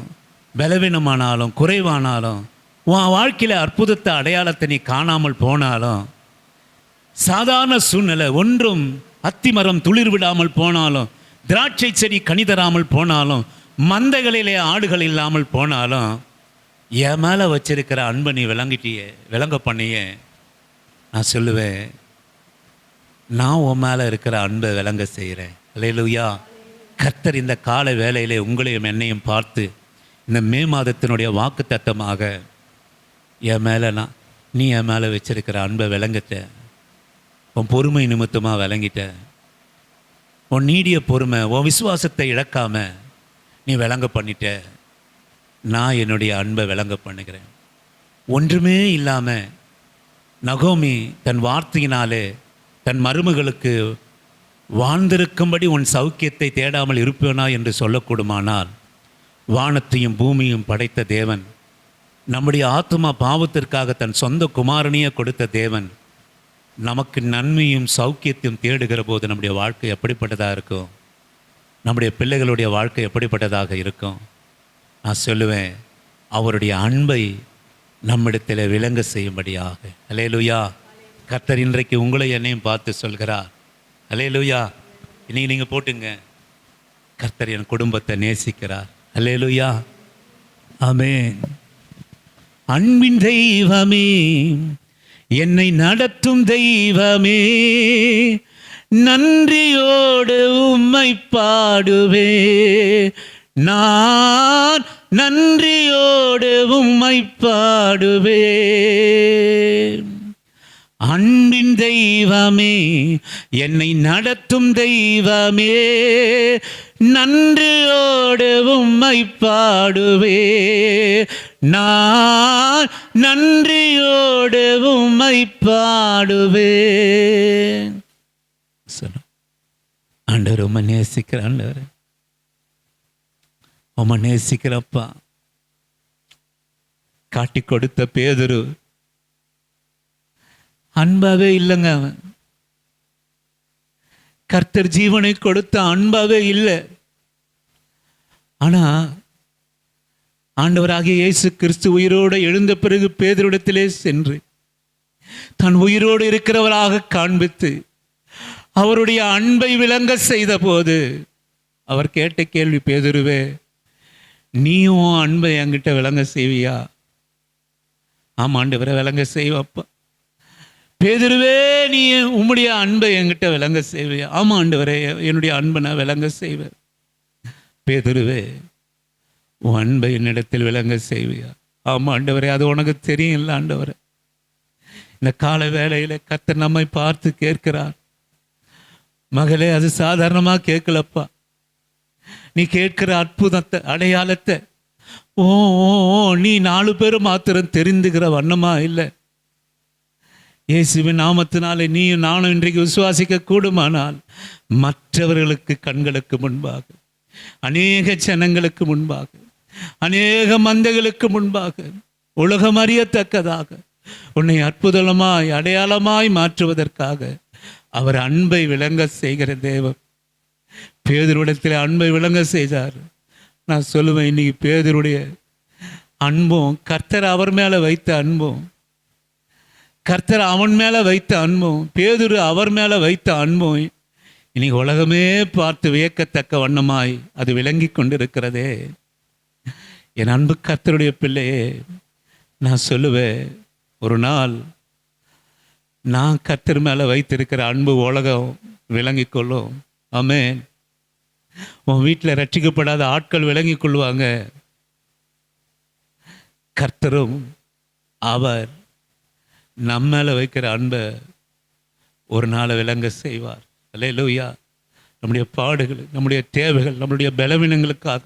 S1: பலவீனமானாலும் குறைவானாலும், உன் வாழ்க்கையில் அற்புதத்தை அடையாளத்தை நீ காணாமல் போனாலும், சாதாரண சூழ்நிலை ஒன்றும் அத்திமரம் துளிர் விடாமல் போனாலும், திராட்சை செடி கனி தராமல் போனாலும், மந்தைகளிலே ஆடுகள் இல்லாமல் போனாலும், என் மேலே வச்சிருக்கிற அன்பை நீ விளங்க பண்ணியே, நான் சொல்லுவேன், நான் உன் மேலே இருக்கிற அன்பை விளங்க செய்கிறேன். அல்லேலூயா. கர்த்தர் இந்த கால வேளையிலே உங்களையும் என்னையும் பார்த்து இந்த மே மாதத்தினுடைய வாக்கு தத்தமாக என் மேலே நீ என் மேலே வச்சிருக்கிற அன்பை விளங்கிட்ட, உன் பொறுமை நிமித்தமாக விளங்கிட்ட, உன் நீடிய பொறுமை, உன் விசுவாசத்தை இழக்காம நீ விளங்க பண்ணிட்ட, நான் என்னுடைய அன்பை விளங்க பண்ணுகிறேன். ஒன்றுமே இல்லாமல் நகோமி தன் வார்த்தையினாலே தன் மருமகளுக்கு வாழ்ந்திருக்கும்படி உன் சௌக்கியத்தை தேடாமல் இருப்பேனா என்று சொல்லக்கூடுமானால், வானத்தையும் பூமியும் படைத்த தேவன், நம்முடைய ஆத்மா பாவத்திற்காக தன் சொந்த குமாரனையே கொடுத்த தேவன், நமக்கு நன்மையும் சௌக்கியத்தையும் தேடுகிற போது நம்முடைய வாழ்க்கை எப்படிப்பட்டதாக இருக்கும்? நம்முடைய பிள்ளைகளுடைய வாழ்க்கை எப்படிப்பட்டதாக இருக்கும்? நான் சொல்லுவேன், அவருடைய அன்பை நம்மிடத்தில் விளங்க செய்யும்படியாக. அல்லேலூயா. கர்த்தர் இன்றைக்கு உங்களை என்னையும் பார்த்து சொல்கிறார். அல்லேலூயா. இன்னைக்கு நீங்கள் போட்டுங்க, கர்த்தர் என் குடும்பத்தை நேசிக்கிறார். அல்லேலூயா. ஆமென். அன்பின் தெய்வமே, என்னை நடத்தும் தெய்வமே, நன்றியோடு உம்மை பாடுவே, நான் நன்றியோடு உம்மை பாடுவே. அன்பின் தெய்வமே, என்னை நடத்தும் தெய்வமே, நன்றியோடு உம்மை பாடுவே, நான் நன்றியோடு உம்மை பாடுவே. ஆண்டவர் உம்மை நேசிக்கிற ஆண்டவர், உம்மை நேசிக்கிறப்பா. காட்டி கொடுத்த பேதுரு அன்பாவே இல்லைங்க. அவன் கர்த்தர் ஜீவனை கொடுத்த அன்பாவே இல்லை. ஆனா ஆண்டவராகிய இயேசு கிறிஸ்து உயிரோடு எழுந்த பிறகு பேதுருவிடத்திலே சென்று தன் உயிரோடு இருக்கிறவராக காண்பித்து அவருடைய அன்பை விளங்க செய்த போது அவர் கேட்ட கேள்வி, பேதுருவே, நீயும் அன்பை என்கிட்ட விளங்க செய்வியா? ஆமா ஆண்டவரை, விளங்க செய்வப்பா. பேதுருவே, நீ உம்முடைய அன்பை என்கிட்ட விளங்க செய்வியா? ஆமா ஆண்டவரே, என்னுடைய அன்பை நான் விளங்க செய்வேன். பேதுருவே, உன் அன்பை என்னிடத்தில் விளங்க செய்வியா? ஆமா ஆண்டவரே, அது உனக்கு தெரியும் இல்லை ஆண்டவரே. இந்த கால வேளையில கர்த்தர் நம்மை பார்த்து கேட்கிறார். மகளே, அது சாதாரணமா கேட்கலப்பா. நீ கேட்கிற அற்புதத்தை, அடையாளத்தை ஓ நீ 4 பேர் மாத்திரம் தெரிந்துகிற வண்ணமா இல்லை. இயேசுவின் நாமத்தினாலே நீயும் நானும் இன்றைக்கு விசுவாசிக்க கூடுமானால், மற்றவர்களுக்கு கண்களுக்கு முன்பாக, அநேக ஜனங்களுக்கு முன்பாக, அநேக மந்தைகளுக்கு முன்பாக, உலகம் அறியத்தக்கதாக உன்னை அற்புதமாய் அடையாளமாய் மாற்றுவதற்காக அவர் அன்பை விளங்க செய்கிற தேவன். பேதுருவிடத்தில் அன்பை விளங்க செய்தார். நான் சொல்லுவேன், இன்னைக்கு பேதுருடைய அன்பும், கர்த்தர் அவர் மேலே வைத்த அன்பும், கர்த்தர் அவன் மேலே வைத்த அன்பும், பேதுரு அவர் மேலே வைத்த அன்பும் இன்னைக்கு உலகமே பார்த்து வியக்கத்தக்க வண்ணமாய் அது விளங்கி கொண்டிருக்கிறதே. என் அன்பு கர்த்தருடைய பிள்ளையே, நான் சொல்லுவேன், ஒரு நாள் நான் கர்த்தர் மேலே வைத்திருக்கிற அன்பு உலகம் விளங்கி கொள்ளும். ஆமென். உன் வீட்டில் ரட்சிக்கப்படாத ஆட்கள் விளங்கி கொள்வாங்க. கர்த்தரும் அவர் நம்ம மேலே வைக்கிற அன்பை ஒரு நாளை விளங்க செய்வார். அல்லேலூயா. நம்முடைய பாடுகள், நம்முடைய தேவைகள், நம்முடைய பலவீனங்களுக்காக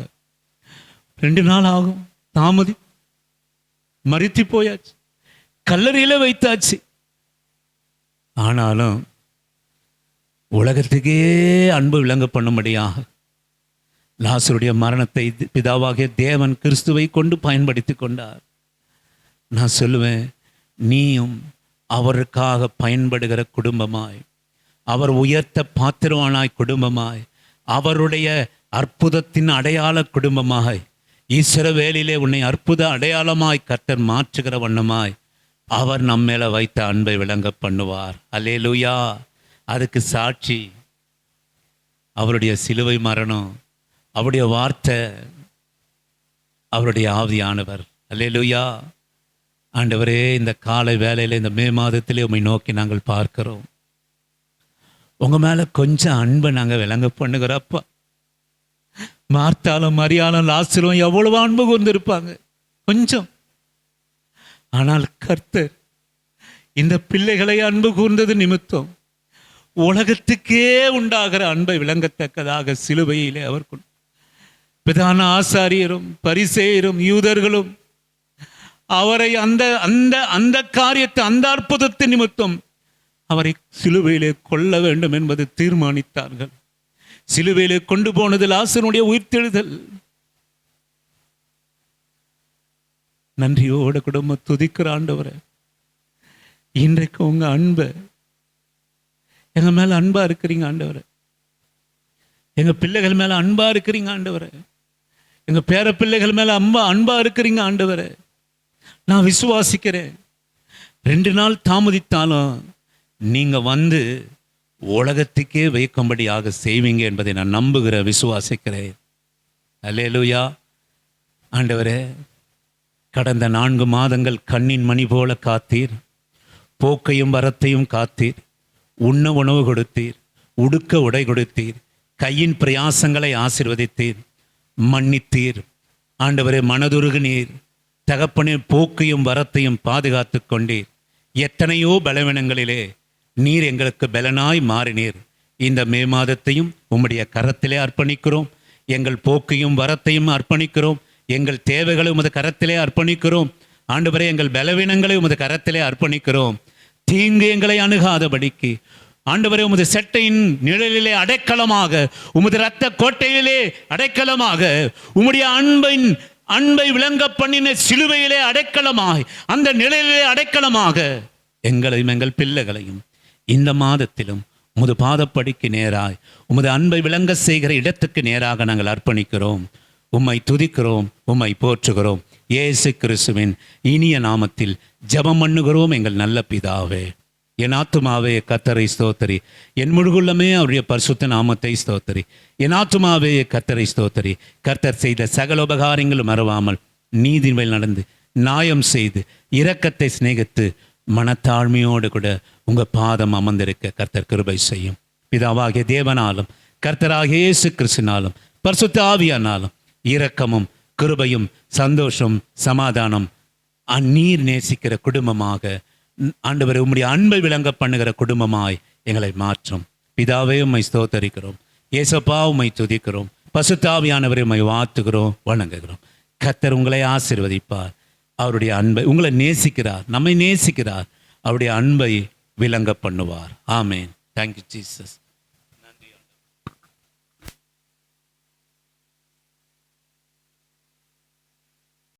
S1: 2 நாள் ஆகும், தாமதி, மரித்து போயாச்சு, கல்லறையில் வைத்தாச்சு. ஆனாலும் உலகத்துக்கே அன்பு விளங்க பண்ணும்படியாக லாசருடைய மரணத்தை பிதாவாகிய தேவன் கிறிஸ்துவை கொண்டு பயன்படுத்தி கொண்டார். நான் சொல்லுவேன், நீயும் அவருக்காக பயன்படுகிற குடும்பமாய், அவர் உயர்த்த பாத்திரவானாய் குடும்பமாய், அவருடைய அற்புதத்தின் அடையாள குடும்பமாய், இஸ்ரவேலிலே உன்னை அற்புத அடையாளமாய் கர்த்தர் மாற்றுகிற வண்ணமாய் அவர் நம்மேல வைத்த அன்பை விளங்க பண்ணுவார். அல்லேலூயா. அதுக்கு சாட்சி அவருடைய சிலுவை மரணம், அவருடைய வார்த்தை, அவருடைய ஆவியானவர். அல்லேலூயா. ஆண்டவரே, இந்த காலை வேளையில் இந்த மே மாதத்திலே உம்மை நோக்கி நாங்கள் பார்க்கிறோம். உங்க மேல கொஞ்சம் அன்பை நாங்கள் விளங்க பண்ணுகிறப்பா. மார்த்தாலும் மரியாளும் லாசரும் எவ்வளவு அன்பு கொண்டிருப்பாங்க கொஞ்சம். ஆனால் கர்த்தர் இந்த பிள்ளைகளை அன்பு கூர்ந்தது நிமித்தம் உலகத்துக்கே உண்டாகிற அன்பை விளங்கத்தக்கதாக சிலுவையிலே அவர் பிரதான ஆசாரியரும் பரிசேயரும் யூதர்களும் அவரை அந்த அந்த அந்த காரியத்தை, அந்த அற்புதத்தின் நிமித்தம் அவரை சிலுவையிலே கொல்ல வேண்டும் என்பது தீர்மானித்தார்கள். சிலுவையிலே கொண்டு போனது லாசருடைய உயிர்த்தெழுதல். நன்றியோட குடும்பம் துதிக்கிற ஆண்டவரே, இன்றைக்கு உங்க அன்பை எங்க மேல அன்பா இருக்கிறீங்க ஆண்டவரே. எங்க பிள்ளைகள் மேல அன்பா இருக்கிறீங்க ஆண்டவரே. எங்க பேர பிள்ளைகள் மேல அன்பா இருக்கிறீங்க ஆண்டவரே. நான் விசுவாசிக்கிறேன், 2 நாள் தாமதித்தாலும் நீங்க வந்து உலகத்துக்கே வைக்கும்படியாக செய்வீங்க என்பதை நான் நம்புகிறேன், விசுவாசிக்கிறேன். அல்லேலூயா. ஆண்டவரே, கடந்த 4 மாதங்கள் கண்ணின் மணி போல காத்தீர். போக்கையும் வரத்தையும் காத்தீர். உண்ண உணவு கொடுத்தீர், உடுக்க உடை கொடுத்தீர், கையின் பிரயாசங்களை ஆசீர்வதித்தீர், மன்னித்தீர். ஆண்டவரே, மனதுருகினீர். தகப்பனே, போக்கையும் வரத்தையும் பாதுகாத்து கொண்டீர். எத்தனையோ பலவீனங்களிலே நீர் எங்களுக்கு பலனாய் மாறினீர். இந்த மே மாதத்தையும் உம்முடைய கரத்திலே அர்ப்பணிக்கிறோம். எங்கள் போக்கையும் வரத்தையும் அர்ப்பணிக்கிறோம். எங்கள் தேவைகளை உமது கரத்திலே அர்ப்பணிக்கிறோம். ஆண்டவரே, எங்கள் பலவீனங்களை உமது கரத்திலே அர்ப்பணிக்கிறோம். தீங்கு எங்களை அணுகாதபடிக்கு ஆண்டவரே, உமது செட்டையின் நிழலிலே அடைக்கலமாக, உமது இரத்த கோட்டையிலே அடைக்கலமாக, உம்முடைய அன்பை விளங்க பண்ணின சிலுவையிலே அடைக்கலமாய், அந்த நிழலிலே அடைக்கலமாக எங்களையும் எங்கள் பிள்ளைகளையும் இந்த மாதத்திலும் உமது பாதப்படிக்கு நேராய், உமது அன்பை விளங்க செய்கிற இடத்துக்கு நேராக நாங்கள் அர்ப்பணிக்கிறோம். உம்மை துதிக்கிறோம், உம்மை போற்றுகிறோம். இயேசு கிறிஸ்துவின் இனிய நாமத்தில் ஜெபம் பண்ணுகிறோம் எங்கள் நல்ல பிதாவே. என் ஆத்துமாவே கர்த்தரை ஸ்தோத்திரி, என் முழுகுள்ளமே அவருடைய பரிசுத்த நாமத்தை ஸ்தோத்திரி. என் ஆத்துமாவே கர்த்தரை ஸ்தோத்திரி. கர்த்தர் செய்த சகல உபகாரங்களும் மறவாமல் நீதியில் நடந்து நியாயம் செய்து இரக்கத்தை சிநேகித்து மனத்தாழ்மையோடு கூட உங்க பாதம் அமர்ந்திருக்க கர்த்தர் கிருபை செய்யும். பிதாவாகிய தேவனாலும் கர்த்தராகிய இயேசு கிறிஸ்துவினாலும் பரிசுத்த ஆவியானாலும் இரக்கமும் கிருபையும் சந்தோஷம் சமாதானம் நீர் நேசிக்கிற குடும்பமாக, ஆண்டவரே, உம்முடைய அன்பை விளங்க பண்ணுகிற குடும்பமாய் எங்களை மாற்றும். பிதாவே, உம்மை ஸ்தோத்தரிக்கிறோம். ஏசப்பா, உம்மை துதிக்கிறோம். பரிசுத்த ஆவியானவரை உம்மை வாழ்த்துகிறோம், வணங்குகிறோம். கர்த்தர் உங்களை ஆசீர்வதிப்பார். அவருடைய அன்பை, உங்களை நேசிக்கிறார், நம்மை நேசிக்கிறார். அவருடைய அன்பை விளங்க பண்ணுவார். ஆமேன். Thank you Jesus.